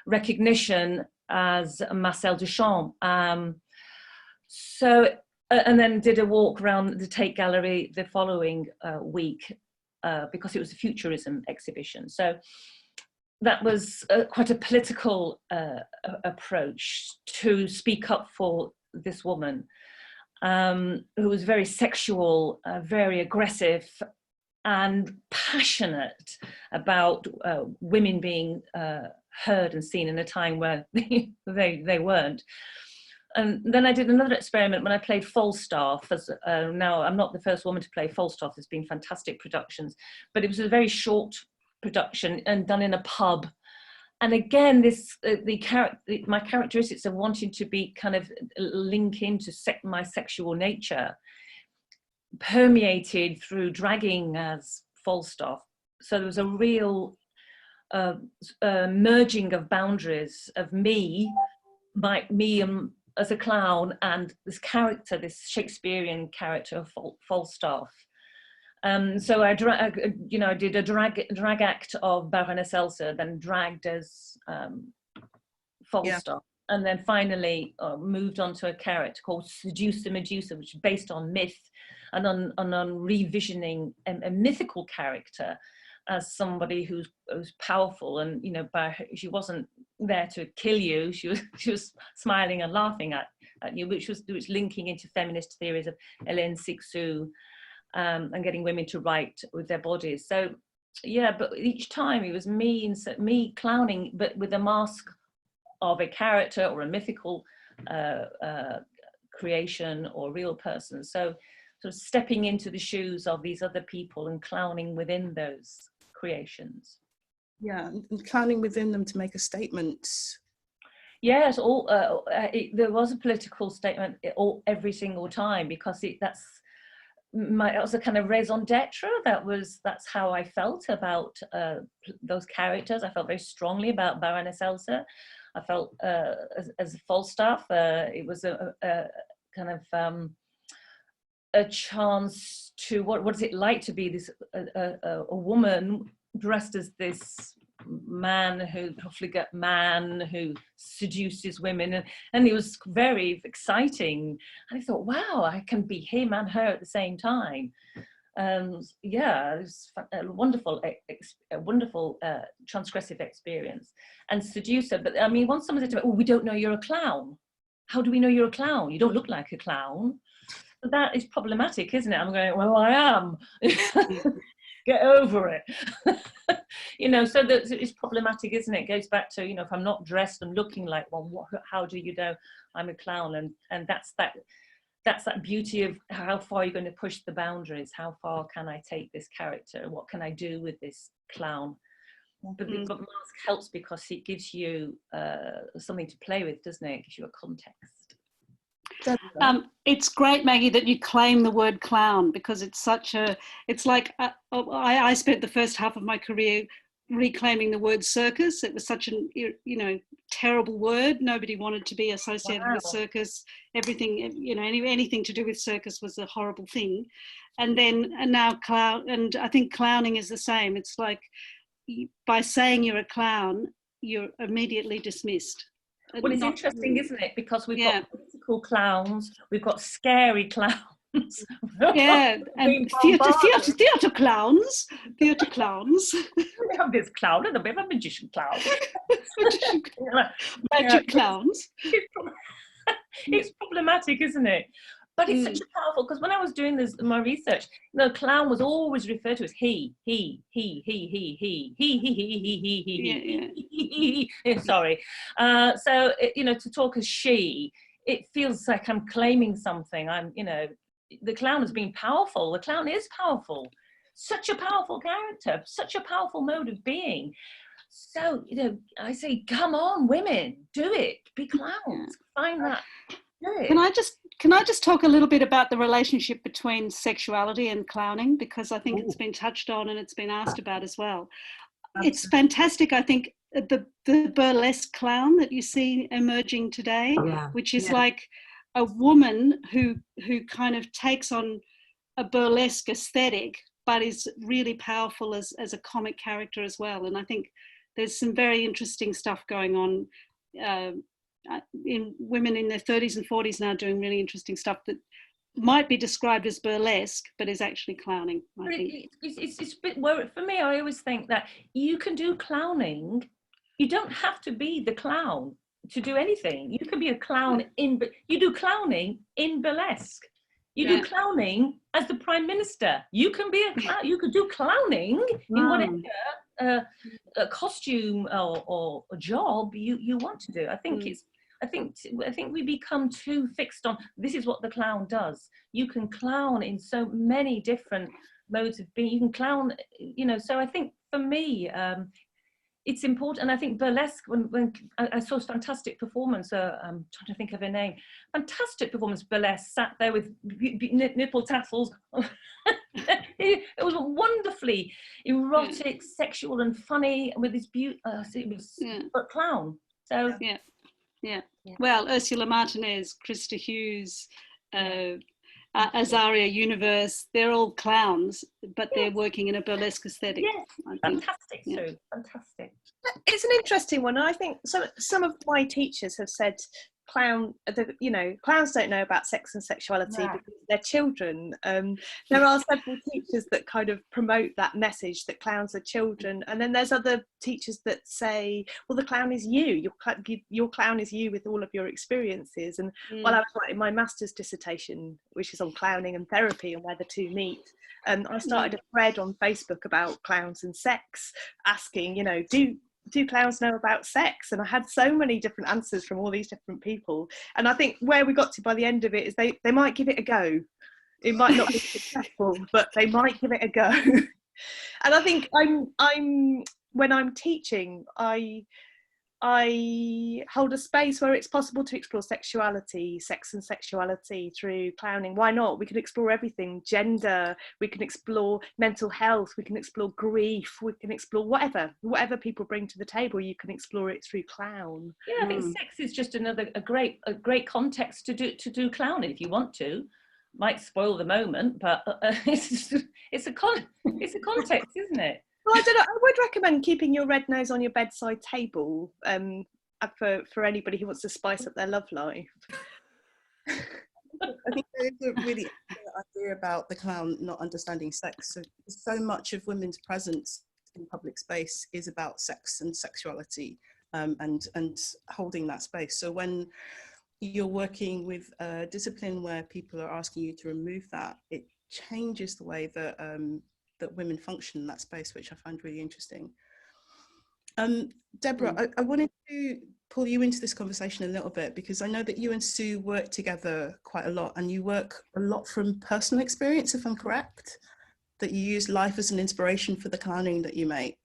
recognition as Marcel Duchamp. And then did a walk around the Tate Gallery the following week, because it was a futurism exhibition. So that was quite a political approach to speak up for this woman, who was very sexual, very aggressive, and passionate about women being heard and seen in a time where they weren't. And then I did another experiment when I played Falstaff. Now, I'm not the first woman to play Falstaff. There's been fantastic productions, but it was a very short production and done in a pub. And again, my characteristics of wanting to be kind of link into my sexual nature permeated through dragging as Falstaff. So there was a real merging of boundaries of me as a clown and this character, this Shakespearean character of Falstaff. So I did a drag act of Baroness Elsa, then dragged as Falstaff, and then finally moved on to a character called Seducer Medusa, which is based on myth and on revisioning a mythical character as somebody who's powerful, and she wasn't there to kill you. She was smiling and laughing at you, which was linking into feminist theories of Hélène Cixous, and getting women to write with their bodies. So yeah, but each time it was me clowning, but with a mask of a character or a mythical creation or real person. So sort of stepping into the shoes of these other people and clowning within those creations. Yeah, and clowning within them to make a statement. Yes, there was a political statement every single time, because that's it was a kind of raison d'etre. That's how I felt about those characters. I felt very strongly about Baroness Elsa. I felt as Falstaff, it was a kind of a chance to what is it like to be this a woman dressed as this profligate man who seduces women, and it was very exciting. And I thought, wow, I can be him and her at the same time. Yeah, it was a wonderful transgressive experience. And seducer, but I mean, once someone said to me, "Oh, we don't know you're a clown." How do we know you're a clown? You don't look like a clown. But that is problematic, isn't it? I'm going, well, I am. Get over it. So that it's problematic, isn't it? It goes back to, if I'm not dressed and looking like one, how do you know I'm a clown? And that's that beauty of how far you're going to push the boundaries. How far can I take this character? What can I do with this clown? But the mask helps because it gives you something to play with, doesn't it? It gives you a context. It's great, Maggie, that you claim the word clown, because it's like I spent the first half of my career reclaiming the word circus. It was such an terrible word. Nobody wanted to be associated with circus. Everything, anything to do with circus was a horrible thing. And now clown, and I think clowning is the same. It's like by saying you're a clown, you're immediately dismissed. Well, it's interesting, isn't it? Because we've got political clowns, we've got scary clowns. Yeah, and theatre clowns. Theatre clowns. We have this clown and we have a magician clown. Magic clowns. It's problematic, isn't it? But it's such a powerful, because when I was doing my research, clown was always referred to as he. Sorry. So, to talk as she, it feels like I'm claiming something. The clown has been powerful. The clown is powerful. Such a powerful character, such a powerful mode of being. so, you know, I say, come on, women, do it, be clowns, find that, do it. Can I just talk a little bit about the relationship between sexuality and clowning, because I think it's been touched on and it's been asked about as well. Absolutely. It's fantastic. I think the burlesque clown that you see emerging today, which is like a woman who kind of takes on a burlesque aesthetic, but is really powerful as a comic character as well. And I think there's some very interesting stuff going on in women in their 30s and 40s now doing really interesting stuff that might be described as burlesque, but is actually clowning, I think. It's a bit worried. For me, I always think that you can do clowning. You don't have to be the clown to do anything. You can be a clown you do clowning in burlesque. You do clowning as the Prime Minister. You can be a clown. You could do clowning in whatever a costume or a job you want to do. I think we become too fixed on this is what the clown does. You can clown in so many different modes of being. You can clown, you know. So I think for me, it's important. And I think burlesque, when I saw a fantastic performance, I'm trying to think of her name, fantastic performance, burlesque, sat there with nipple tassels. It was wonderfully erotic, sexual and funny with this beauty. It was a clown. So Well, Ursula Martinez, Krista Hughes, Azaria Universe, they're all clowns, but they're working in a burlesque aesthetic. Fantastic, Sue. Fantastic. It's an interesting one. I think some of my teachers have said clowns don't know about sex and sexuality because they're children. There are several teachers that kind of promote that message that clowns are children, and then there's other teachers that say, well, the clown is you. Your clown is you with all of your experiences. And while I was writing my master's dissertation, which is on clowning and therapy and where the two meet, I started a thread on Facebook about clowns and sex, asking, do clowns know about sex? And I had so many different answers from all these different people. And I think where we got to by the end of it is they might give it a go. It might not be successful, but they might give it a go. And I think when I'm teaching, I hold a space where it's possible to explore sexuality, sex and sexuality through clowning. Why not? We can explore everything, gender, we can explore mental health, we can explore grief, we can explore whatever people bring to the table, you can explore it through clown. Yeah, I think sex is just a great context to do clowning if you want to. Might spoil the moment, but it's a context, isn't it? Well, I don't know. I would recommend keeping your red nose on your bedside table for anybody who wants to spice up their love life. I think there is a really idea about the clown not understanding sex. So much of women's presence in public space is about sex and sexuality, and holding that space. So when you're working with a discipline where people are asking you to remove that, it changes the way that that women function in that space, which I find really interesting. Deborah, I wanted to pull you into this conversation a little bit, because I know that you and Sue work together quite a lot, and you work a lot from personal experience, if I'm correct, that you use life as an inspiration for the clowning that you make.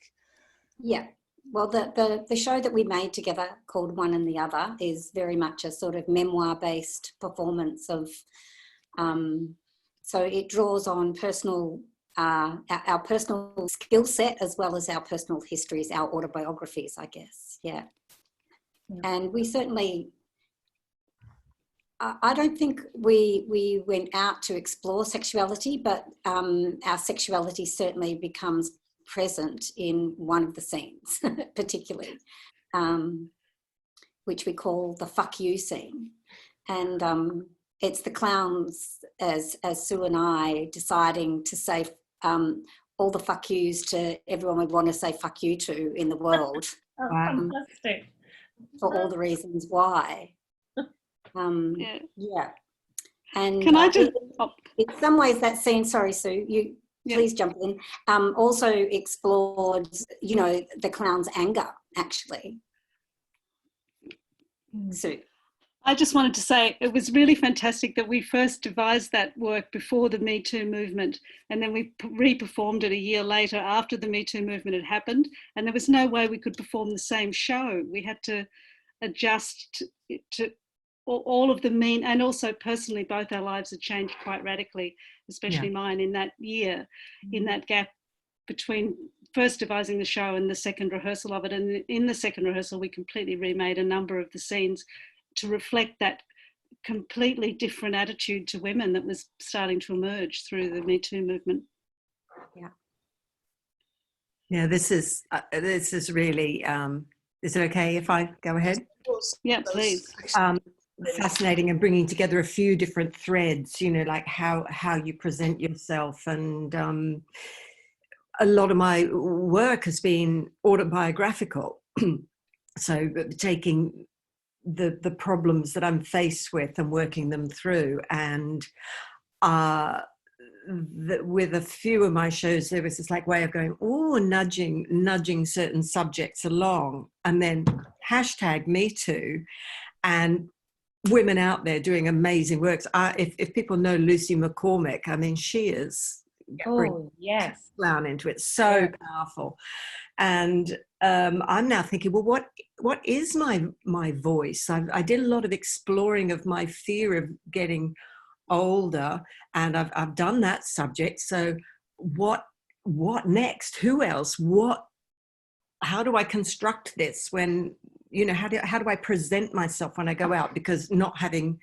Yeah, well, the show that we made together called One and the Other is very much a sort of memoir-based performance of, so it draws on our personal skill set as well as our personal histories, our autobiographies, I guess. Yeah. And we certainly, I don't think we went out to explore sexuality, but our sexuality certainly becomes present in one of the scenes, particularly, which we call the fuck you scene. And it's the clowns, as Sue and I, deciding to say all the fuck yous to everyone we'd want to say fuck you to in the world. Fantastic. For all the reasons why. Yeah. And can I just... in some ways that scene, sorry Sue, you please jump in, also explored, the clown's anger, actually. Sue. I just wanted to say it was really fantastic that we first devised that work before the Me Too movement, and then we re-performed it a year later after the Me Too movement had happened, and there was no way we could perform the same show. We had to adjust to all of the mean, and also personally both our lives had changed quite radically, especially mine in that year, in that gap between first devising the show and the second rehearsal of it. And in the second rehearsal we completely remade a number of the scenes to reflect that completely different attitude to women that was starting to emerge through the Me Too movement. Yeah, this is really, is it okay if I go ahead? Yeah, please. Fascinating, and bringing together a few different threads, you know, like how you present yourself. And a lot of my work has been autobiographical. So taking the problems that I'm faced with and working them through. And with a few of my shows, there was this like way of going, oh, nudging certain subjects along, and then hashtag Me Too, and women out there doing amazing works. If people know Lucy McCormick, I mean, she is down into it, so powerful. And I'm now thinking, well, what is my voice? I did a lot of exploring of my fear of getting older, and I've done that subject. So what next? Who else? How do I construct this when, you know, how do I present myself when I go out? Because not having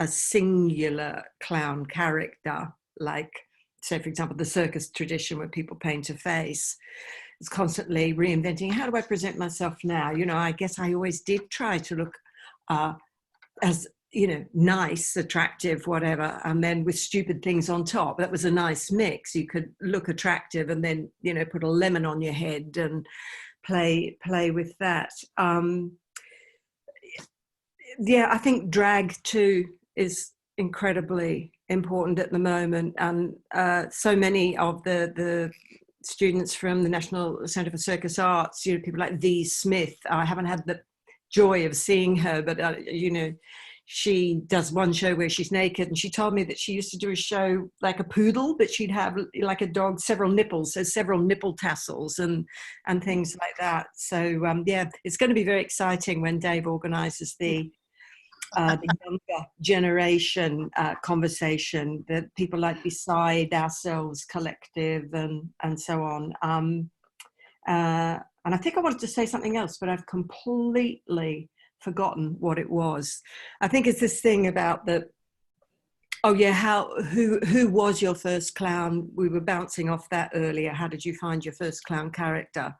a singular clown character, like, say, for example, the circus tradition where people paint a face, is constantly reinventing. How do I present myself now? You know, I guess I always did try to look as, you know, nice, attractive, whatever, and then with stupid things on top. That was a nice mix. You could look attractive and then, you know, put a lemon on your head and play with that. Yeah, I think drag too is incredibly important at the moment, and so many of the students from the National Centre for Circus Arts, you know, people like V. Smith. I haven't had the joy of seeing her, but you know, she does one show where she's naked, and she told me that she used to do a show like a poodle, but she'd have, like a dog, several nipples, so several nipple tassels and things like that. So yeah, it's going to be very exciting when Dave organises the younger generation conversation, that people like Beside Ourselves Collective and so on. And I think I wanted to say something else, but I've completely forgotten what it was. I think it's this thing about the, oh yeah, who was your first clown? We were bouncing off that earlier. How did you find your first clown character?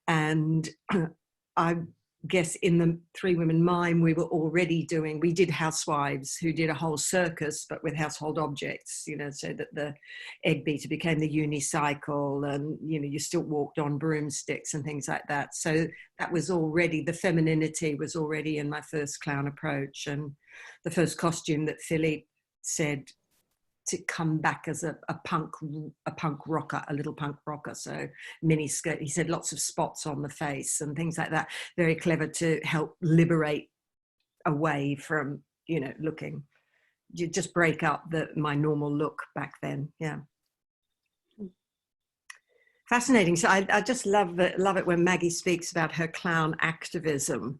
And I guess in the Three Women Mime, we did housewives who did a whole circus, but with household objects, you know, so that the egg beater became the unicycle, and, you know, you still walked on broomsticks and things like that. So that was already, the femininity was already in my first clown approach. And the first costume that Philippe said to come back as a punk rocker, a little punk rocker. So mini skirt, he said, lots of spots on the face and things like that. Very clever to help liberate away from, you know, looking, you just break up my normal look back then. Yeah. Fascinating. So I just love it when Maggie speaks about her clown activism.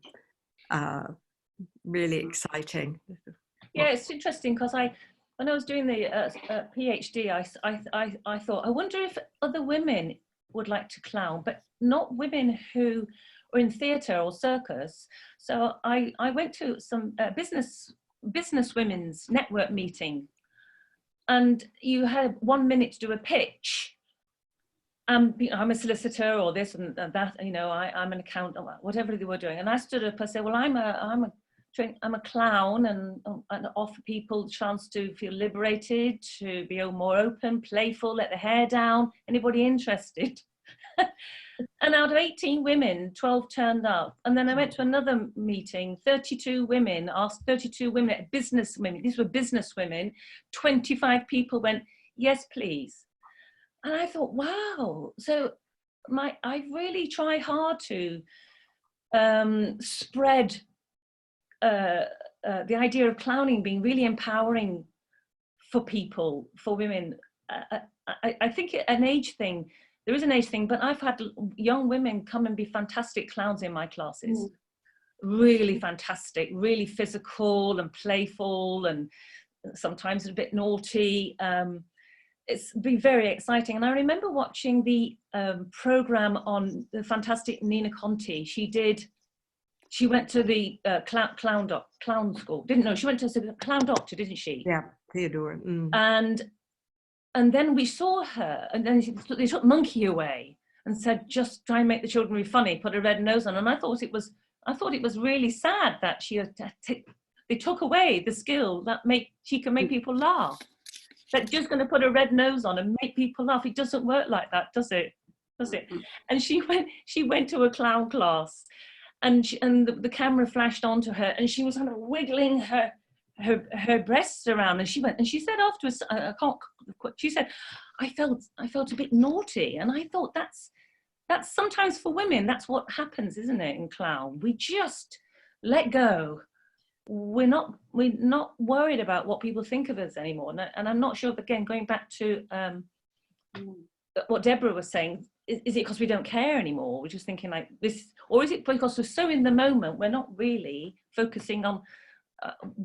Really exciting. Yeah, it's interesting because when I was doing the PhD, I thought, I wonder if other women would like to clown, but not women who are in theatre or circus. So I went to some business women's network meeting, and you had 1 minute to do a pitch. You know, I'm a solicitor or this and that, you know, I'm an accountant, whatever they were doing. And I stood up and said, well, I'm a clown, and offer people the chance to feel liberated, to be more open, playful, let their hair down. Anybody interested? And out of 18 women, 12 turned up. And then I went to another meeting, 32 women, asked 32 women, business women, these were business women, 25 people went, yes, please. And I thought, wow. So I really try hard to spread the idea of clowning being really empowering for people, for women. I think an age thing, there is an age thing, but I've had young women come and be fantastic clowns in my classes. Really fantastic, really physical and playful, and sometimes a bit naughty. It's been very exciting. And I remember watching the program on the fantastic Nina Conti. She went to the clown school. She went to the clown doctor, didn't she? Yeah, Theodora. And then we saw her, and then they took Monkey away and said, just try and make the children be funny, put a red nose on. And I thought it was really sad that they took away the skill that she can make people laugh. That just going to put a red nose on and make people laugh. It doesn't work like that, does it? And she went to a clown class, and the camera flashed onto her, and she was kind of wiggling her breasts around, and she said afterwards, she said, I felt a bit naughty. And I thought that's sometimes for women, that's what happens, isn't it, in clown? We just let go. We're not worried about what people think of us anymore. And I'm not sure, again, going back to what Deborah was saying, is it because we don't care anymore? We're just thinking like this, or is it because we're so in the moment, we're not really focusing on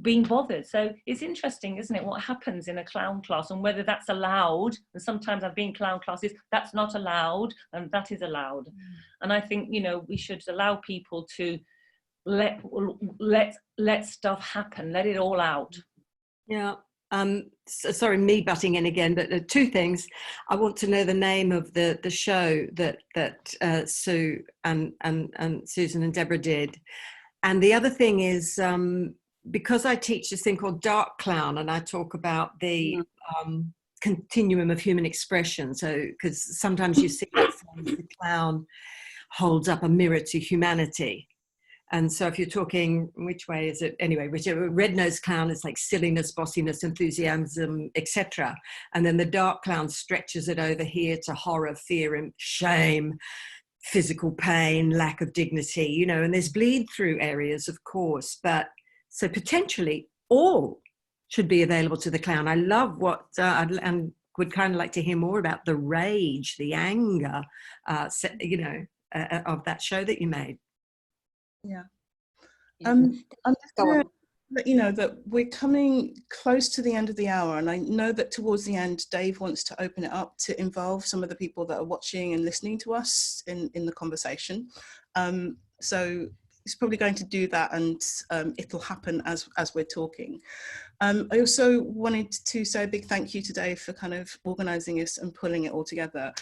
being bothered? So it's interesting, isn't it, what happens in a clown class and whether that's allowed. And sometimes I've been in clown classes, that's not allowed and that is allowed. And I think, we should allow people to let stuff happen, let it all out. Yeah. Sorry, me butting in again, but two things. I want to know the name of the show that Sue and Susan and Deborah did. And the other thing is, because I teach this thing called dark clown, and I talk about the continuum of human expression. So, because sometimes you see the clown holds up a mirror to humanity. And so if you're talking, which way is it? Anyway, whichever, red-nosed clown is like silliness, bossiness, enthusiasm, etc. And then the dark clown stretches it over here to horror, fear, and shame, physical pain, lack of dignity, and there's bleed-through areas, of course. But so potentially all should be available to the clown. I love what, and would kind of like to hear more about the rage, the anger, of that show that you made. Yeah. I'm just going to let you know that we're coming close to the end of the hour, and I know that towards the end Dave wants to open it up to involve some of the people that are watching and listening to us in the conversation. So he's probably going to do that, and it'll happen as we're talking. I also wanted to say a big thank you to Dave for kind of organising this and pulling it all together.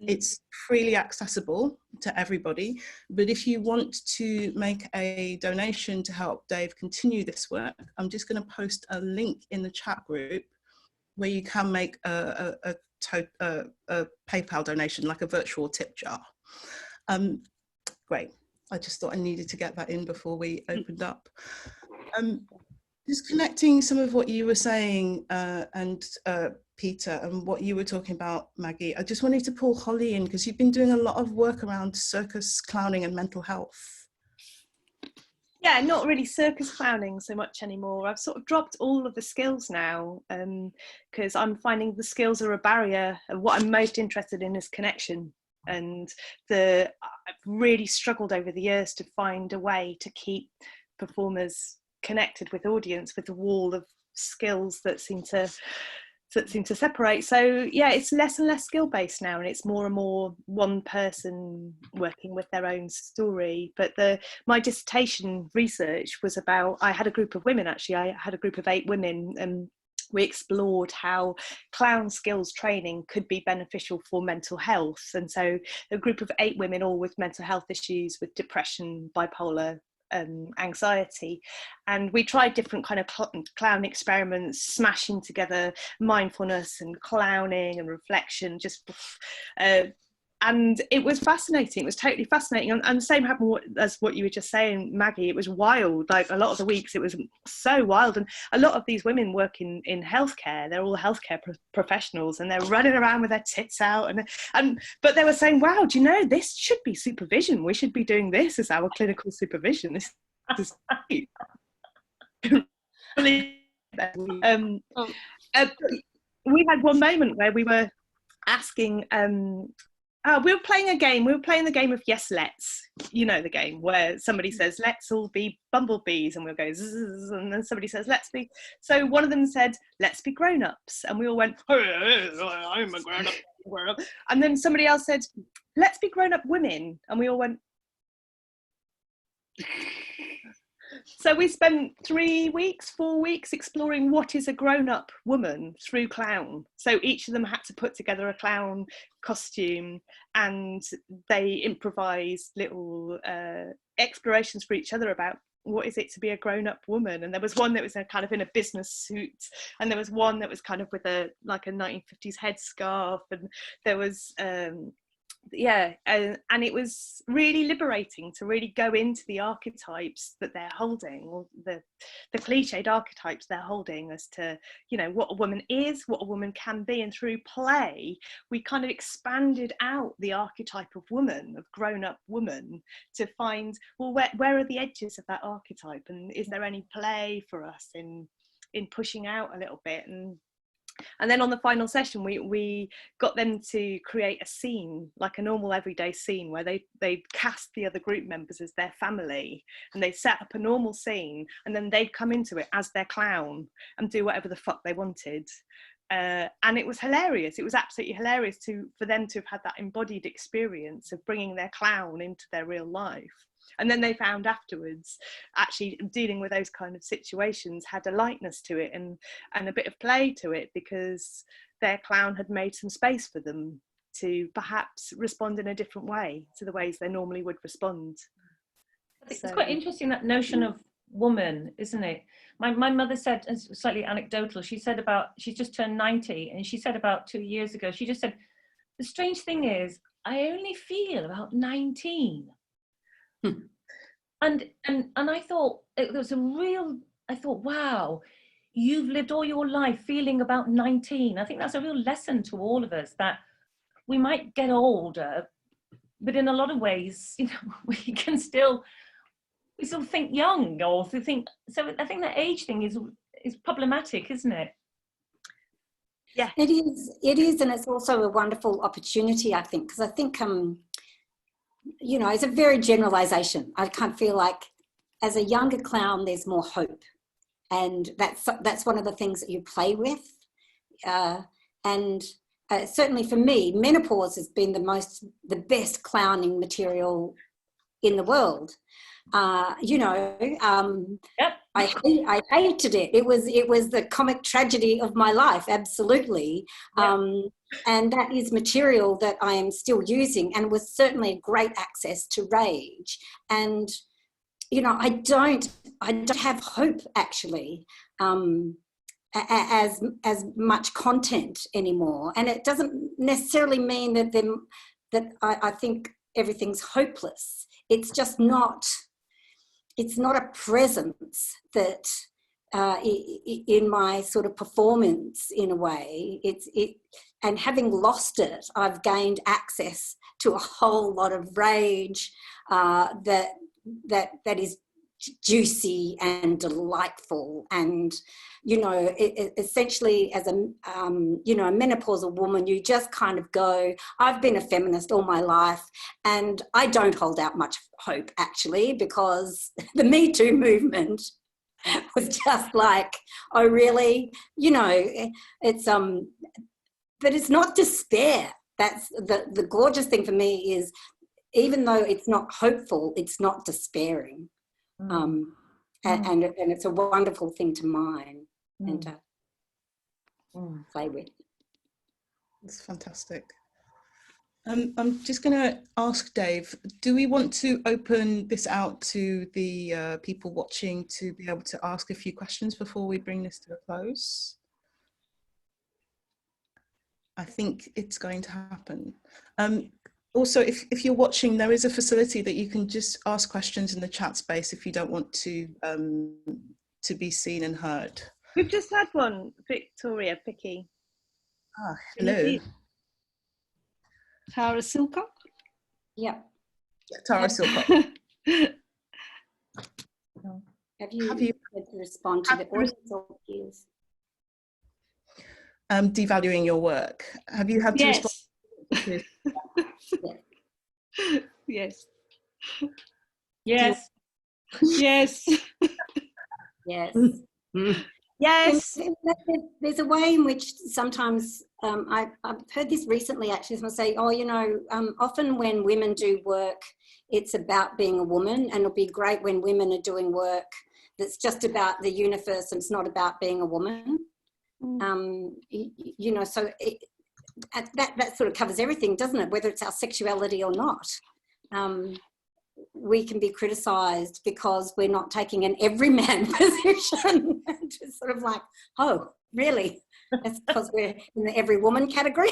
It's freely accessible to everybody, but if you want to make a donation to help Dave continue this work, I'm just going to post a link in the chat group where you can make a PayPal donation, like a virtual tip jar. Great. I just thought I needed to get that in before we opened up. Just connecting some of what you were saying, and Peter, and what you were talking about, Maggie, I just wanted to pull Holly in because you've been doing a lot of work around circus clowning and mental health. Yeah, not really circus clowning so much anymore. I've sort of dropped all of the skills now, because I'm finding the skills are a barrier. What I'm most interested in is connection. And I've really struggled over the years to find a way to keep performers connected with audience, with the wall of skills that seem to separate. So yeah, it's less and less skill based now, and it's more and more one person working with their own story. But my dissertation research was about, I had a group of women, actually I had a group of 8 women, and we explored how clown skills training could be beneficial for mental health. And so a group of 8 women, all with mental health issues, with depression, bipolar, anxiety, and we tried different kind of clown experiments, smashing together mindfulness and clowning and reflection, just and it was fascinating. It was totally fascinating, and the same happened as what you were just saying, Maggie. It was wild. Like a lot of the weeks, it was so wild, and a lot of these women work in healthcare. They're all healthcare professionals, and they're running around with their tits out, but they were saying, "Wow, do you know this should be supervision? We should be doing this as our clinical supervision. This is great." We had one moment where we were asking, we were playing a game. We were playing the game of Yes, Let's. You know the game where somebody says, let's all be bumblebees, and we'll go zzz, and then somebody says, let's be. So one of them said, let's be grown-ups, and we all went, I'm a grown-up. And then somebody else said, let's be grown-up women, and we all went. So we spent 4 weeks exploring what is a grown-up woman through clown. So each of them had to put together a clown costume, and they improvised little explorations for each other about what is it to be a grown-up woman. And there was one that was kind of in a business suit, and there was one that was kind of with a 1950s headscarf, and there was and it was really liberating to really go into the archetypes that they're holding, or the cliched archetypes they're holding as to, you know, what a woman is, what a woman can be. And through play we kind of expanded out the archetype of woman, of grown-up woman, to find, well, where are the edges of that archetype, and is there any play for us in pushing out a little bit. And then on the final session, we got them to create a scene, like a normal everyday scene, where they'd cast the other group members as their family, and they'd set up a normal scene, and then they'd come into it as their clown and do whatever the fuck they wanted. And it was hilarious. It was absolutely hilarious for them to have had that embodied experience of bringing their clown into their real life. And then they found afterwards, actually dealing with those kind of situations had a lightness to it and a bit of play to it, because their clown had made some space for them to perhaps respond in a different way to the ways they normally would respond. It's quite interesting, that notion of woman, isn't it? My mother said, slightly anecdotal, she's just turned 90, and she said about 2 years ago, she just said, the strange thing is, I only feel about 19. And I thought it was I thought, wow, you've lived all your life feeling about 19. I think that's a real lesson to all of us, that we might get older, but in a lot of ways, you know, we still think young, or think. So I think that age thing is problematic, isn't it? Yeah, it is, and it's also a wonderful opportunity, I think, because I think you know, it's a very generalization. I kind of feel like as a younger clown, there's more hope. And that's one of the things that you play with. And certainly for me, menopause has been the best clowning material in the world. You know, yep. I hated it. It was the comic tragedy of my life, absolutely. Yep. And that is material that I am still using, and was certainly great access to rage. And, you know, I don't have hope actually, as much content anymore. And it doesn't necessarily mean that I think everything's hopeless. It's just not. It's not a presence that in my sort of performance, in a way. And having lost it, I've gained access to a whole lot of rage that is juicy and delightful. And, you know, essentially as a menopausal woman, you just kind of go, I've been a feminist all my life, and I don't hold out much hope actually, because the Me Too movement was just like, oh really? You know, it's but it's not despair. That's the gorgeous thing for me, is even though it's not hopeful, it's not despairing. And it's a wonderful thing to mine and to play with. That's fantastic. I'm just going to ask Dave, do we want to open this out to the people watching to be able to ask a few questions before we bring this to a close? I think it's going to happen. Also, if you're watching, there is a facility that you can just ask questions in the chat space if you don't want to be seen and heard. We've just had one, Victoria Picky. Ah, hello. Tara Silcock? Yeah. Tara Silcock. Have you read respond to the audience or peers? Devaluing your work. Have you had to respond? Yes. Yes. Yes. Yes. Yes. There's a way in which sometimes, I've heard this recently actually, someone say, oh, you know, often when women do work, it's about being a woman, and it'll be great when women are doing work that's just about the universe and it's not about being a woman. You know, so that sort of covers everything, doesn't it? Whether it's our sexuality or not. We can be criticised because we're not taking an everyman position. Just sort of like, oh, really? That's because we're in the every woman category.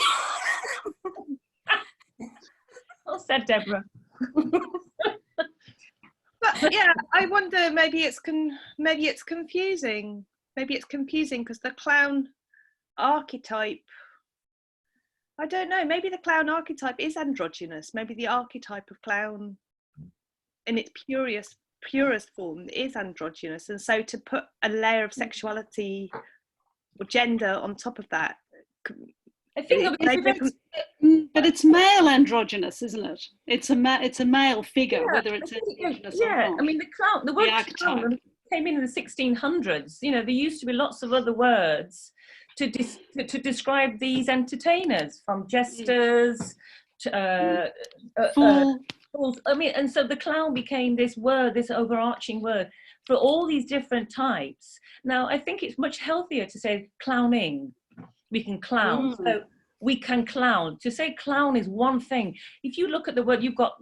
Well said, Deborah. But yeah, I wonder, maybe it's confusing. Maybe it's confusing because the clown archetype, I don't know, maybe the clown archetype is androgynous. Maybe the archetype of clown in its purest form is androgynous, and so to put a layer of sexuality or gender on top of that, I think but it's male androgynous, isn't it? It's a male figure, yeah, whether it's androgynous or yeah, not. I mean the word clown came in the 1600s. You know, there used to be lots of other words to describe these entertainers, from jesters to fools. I mean, and so the clown became this word, this overarching word for all these different types. Now, I think it's much healthier to say clowning. We can clown. So we can clown. To say clown is one thing. If you look at the word, you've got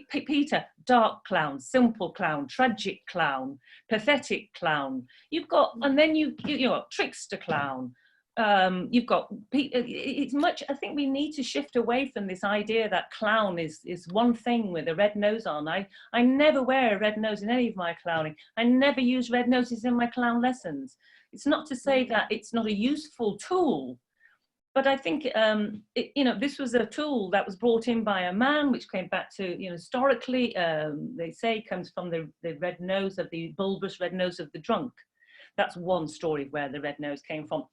Peter, dark clown, simple clown, tragic clown, pathetic clown. You've got, and then you know, trickster clown. You've got, it's much, I think we need to shift away from this idea that clown is one thing with a red nose on. I never wear a red nose in any of my clowning. I never use red noses in my clown lessons. It's not to say that it's not a useful tool, but I think, you know, this was a tool that was brought in by a man, which came back to, you know, historically, they say comes from the red nose of the bulbous red nose of the drunk. That's one story where the red nose came from.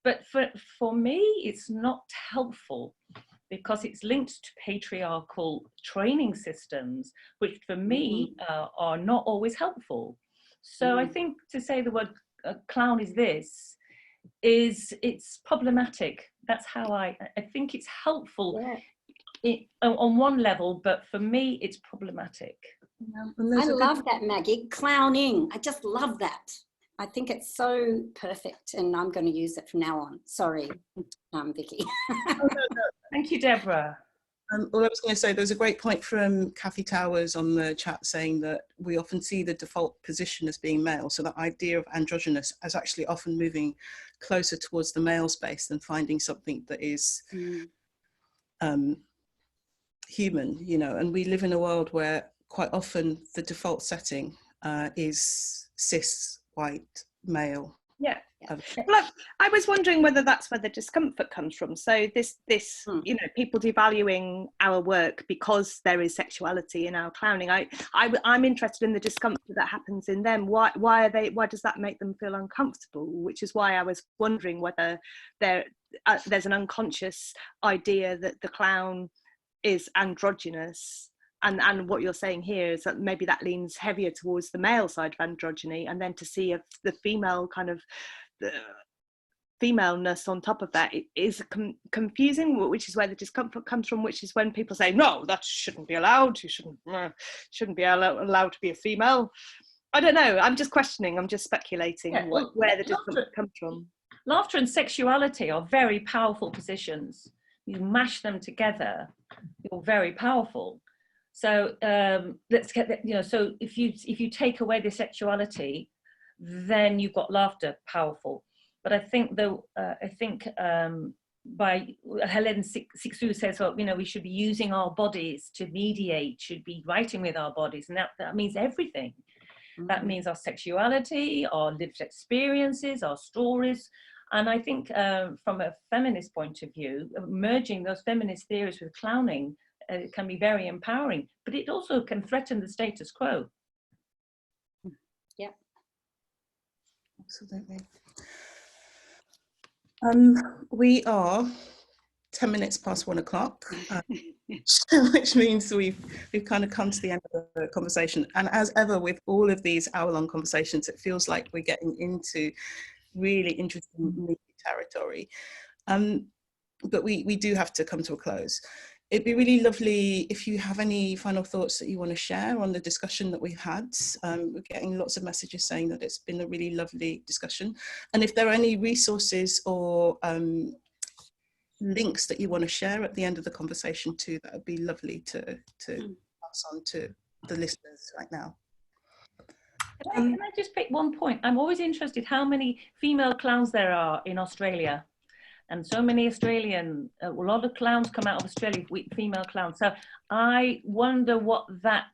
But for me, it's not helpful because it's linked to patriarchal training systems, which for me are not always helpful. So I think to say the word clown is this, it's problematic. That's how I think it's helpful on one level, but for me, it's problematic. I love that, Maggie. Clowning. I just love that. I think it's so perfect, and I'm going to use it from now on. Sorry, Vicky. Thank you, Deborah. Well, I was going to say, there's a great point from Kathy Towers on the chat saying that we often see the default position as being male. So that idea of androgynous as actually often moving closer towards the male space than finding something that is human, you know. And we live in a world where quite often the default setting is cis, white, male. Yeah. Well, I was wondering whether that's where the discomfort comes from. So this you know, people devaluing our work because there is sexuality in our clowning. I'm interested in the discomfort that happens in them. Why does that make them feel uncomfortable? Which is why I was wondering whether there's an unconscious idea that the clown is androgynous. And what you're saying here is that maybe that leans heavier towards the male side of androgyny, and then to see if the female kind of the femaleness on top of that is confusing, which is where the discomfort comes from, which is when people say, no, that shouldn't be allowed, you shouldn't be allowed to be a female. I don't know, I'm just questioning, I'm just speculating where the discomfort comes from. Laughter and sexuality are very powerful positions. You mash them together, you're very powerful. So let's get that, you know, so if you take away the sexuality, then you've got laughter, powerful. But I think though, by Helen Sixou says, well, you know, we should be using our bodies to mediate, should be writing with our bodies, and that means everything. That means our sexuality, our lived experiences, our stories. And I think from a feminist point of view, merging those feminist theories with clowning can be very empowering, but it also can threaten the status quo. Yeah. Absolutely. We are 10 minutes past 1 o'clock, which means we've kind of come to the end of the conversation. And as ever with all of these hour-long conversations, it feels like we're getting into really interesting new territory. But we do have to come to a close. It'd be really lovely if you have any final thoughts that you want to share on the discussion that we've had. We're getting lots of messages saying that it's been a really lovely discussion. And if there are any resources or links that you want to share at the end of the conversation too, that would be lovely to pass on to the listeners right now. Can I just pick one point? I'm always interested how many female clowns there are in Australia. And so many Australian, a lot of clowns come out of Australia, female clowns. So I wonder what that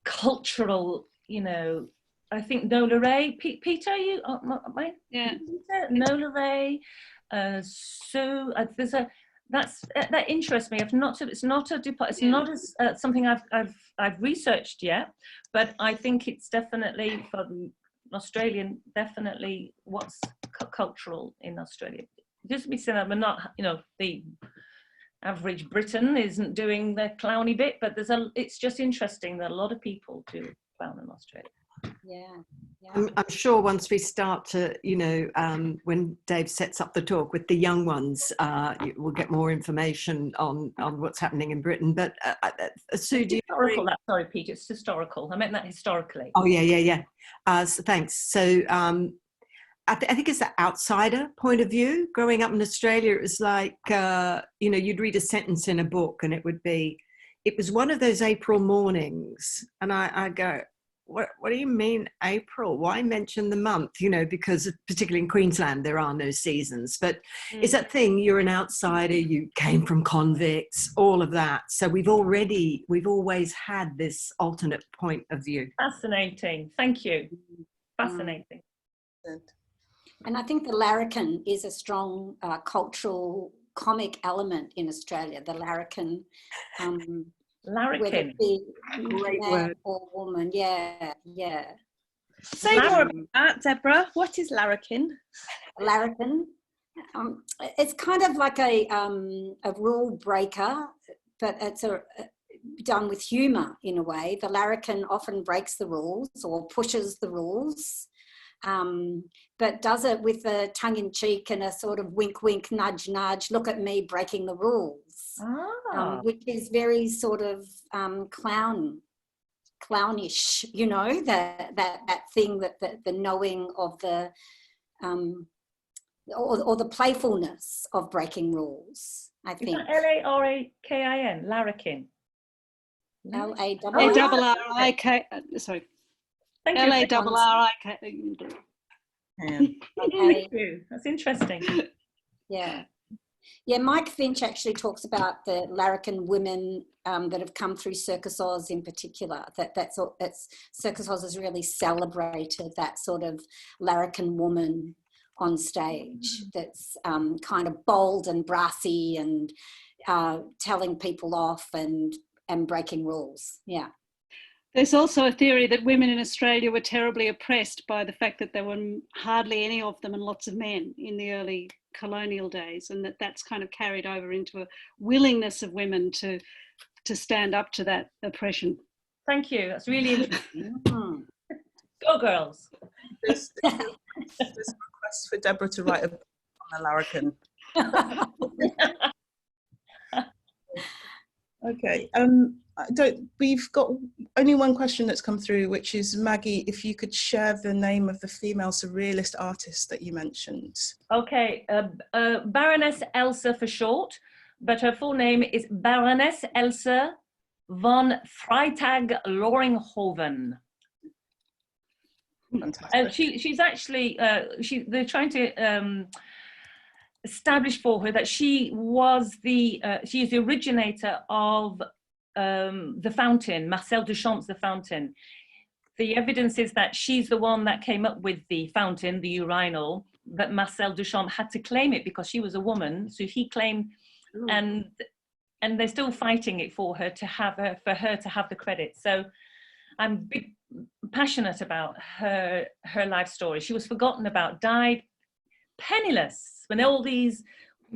cultural, you know, I think Nola Ray, Peter, you, yeah, Peter, Nola Ray, Sue, there's a, that interests me. It's not as something I've researched yet, but I think it's definitely for Australian, definitely what's cultural in Australia. Just to be said, I'm not, you know, the average Briton isn't doing the clowny bit, but it's just interesting that a lot of people do clown in Australia. Yeah. I'm sure once we start to, you know, when Dave sets up the talk with the young ones, we'll get more information on what's happening in Britain. But Sue, do you historical? That, sorry, Pete, it's historical. I meant that historically. Oh yeah. So thanks. So I think it's the outsider point of view. Growing up in Australia, it was like you know, you'd read a sentence in a book, and it was one of those April mornings, and I go, what do you mean April? Why mention the month? You know, because particularly in Queensland, there are no seasons. But it's that thing, you're an outsider, you came from convicts, all of that. So we've always had this alternate point of view. Fascinating. Thank you. Fascinating. And I think the larrikin is a strong cultural comic element in Australia. The larrikin. Larrikin. Great man word. or woman, yeah. Say more about that, Deborah. What is larrikin? Larrikin, it's kind of like a rule breaker, but it's done with humour in a way. The larrikin often breaks the rules or pushes the rules, but does it with a tongue-in-cheek and a sort of wink, nudge, look at me breaking the rules. Which is very sort of clownish, you know, that thing, that the knowing of the or the playfulness of breaking rules, I think. Is that L-A-R-A-K-I-N, larrikin? L-A-R-R-I-K, sorry. L-A-R-R-I-K. Thank you. That's interesting. Yeah, Mike Finch actually talks about the larrikin women that have come through Circus Oz in particular. That's Circus Oz has really celebrated that sort of larrikin woman on stage. That's kind of bold and brassy and telling people off and breaking rules. Yeah. There's also a theory that women in Australia were terribly oppressed by the fact that there were hardly any of them and lots of men in the early colonial days, and that's kind of carried over into a willingness of women to stand up to that oppression. Thank you. That's really interesting. Go girls. There's a request for Deborah to write a book on a larrikin. Okay. We've got only one question that's come through, which is, Maggie, if you could share the name of the female surrealist artist that you mentioned. Okay, Baroness Elsa for short, but her full name is Baroness Elsa von Freytag Loringhoven. Fantastic. She's actually, they're trying to establish for her that she is the originator of the fountain, Marcel Duchamp's The Fountain. The evidence is that she's the one that came up with the fountain, the urinal, that Marcel Duchamp had to claim it because she was a woman. So he claimed, and they're still fighting it for her to have the credit. So I'm passionate about her life story. She was forgotten about, died penniless when all these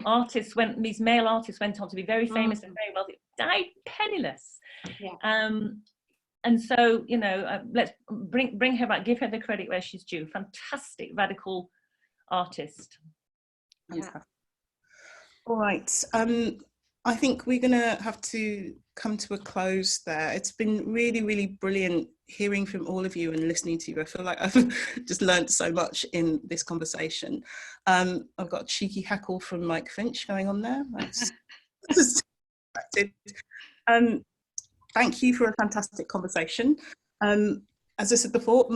artists these male artists went on to be very famous and very wealthy, died penniless. Yeah. And so, you know, let's bring her back, give her the credit where she's due. Fantastic radical artist. Yeah. All right. I think we're going to have to come to a close there. It's been really, really brilliant hearing from all of you and listening to you. I feel like I've just learned so much in this conversation. I've got a cheeky heckle from Mike Finch going on there. That's thank you for a fantastic conversation. As I said before,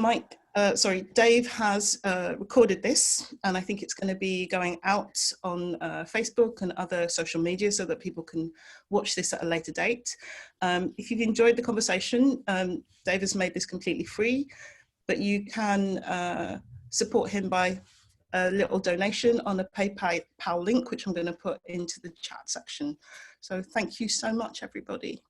Dave has recorded this, and I think it's going to be going out on Facebook and other social media so that people can watch this at a later date. If you've enjoyed the conversation, Dave has made this completely free, but you can support him by a little donation on a PayPal link, which I'm going to put into the chat section. So thank you so much, everybody.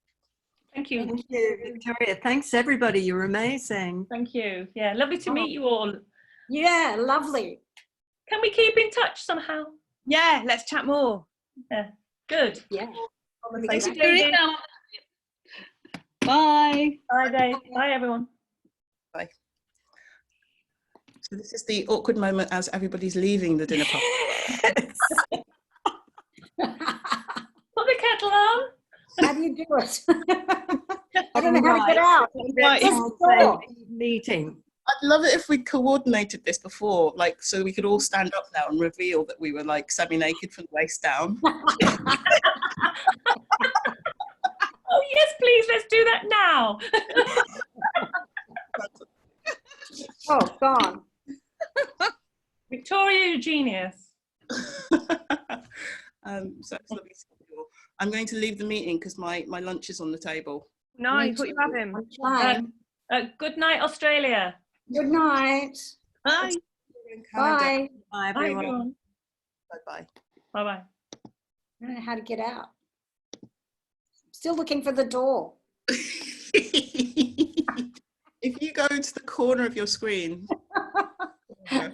Thank you. Thank you, Victoria. Thanks, everybody. You're amazing. Thank you. Yeah, lovely to meet you all. Yeah, lovely. Can we keep in touch somehow? Yeah, let's chat more. Yeah, good. Yeah. Thank you, David. Bye. Bye, Dave. Bye, everyone. Bye. So this is the awkward moment as everybody's leaving the dinner party. Put the kettle on. How do you do it? I don't know how to get out. Meeting. I'd love it if we coordinated this before, like, so we could all stand up now and reveal that we were like semi-naked from the waist down. Oh yes, please, let's do that now. Oh, gone. Victoria, you're a genius. So it's lovely to see you all. I'm going to leave the meeting because my lunch is on the table. Nice, what you having? I'm trying. Good night, Australia. Good night. Bye. Bye. Bye, Bye, everyone. everyone. Bye-bye. Bye-bye. I don't know how to get out. Still looking for the door. If you go to the corner of your screen.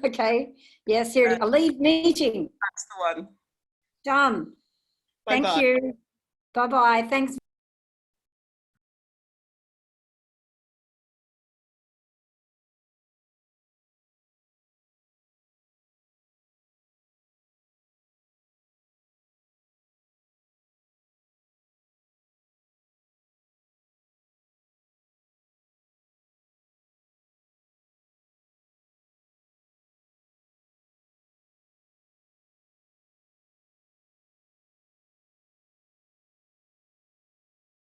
Okay. Yes, here it is. A leave meeting. That's the one. Done. Bye-bye. Thank you. Bye-bye. Thanks.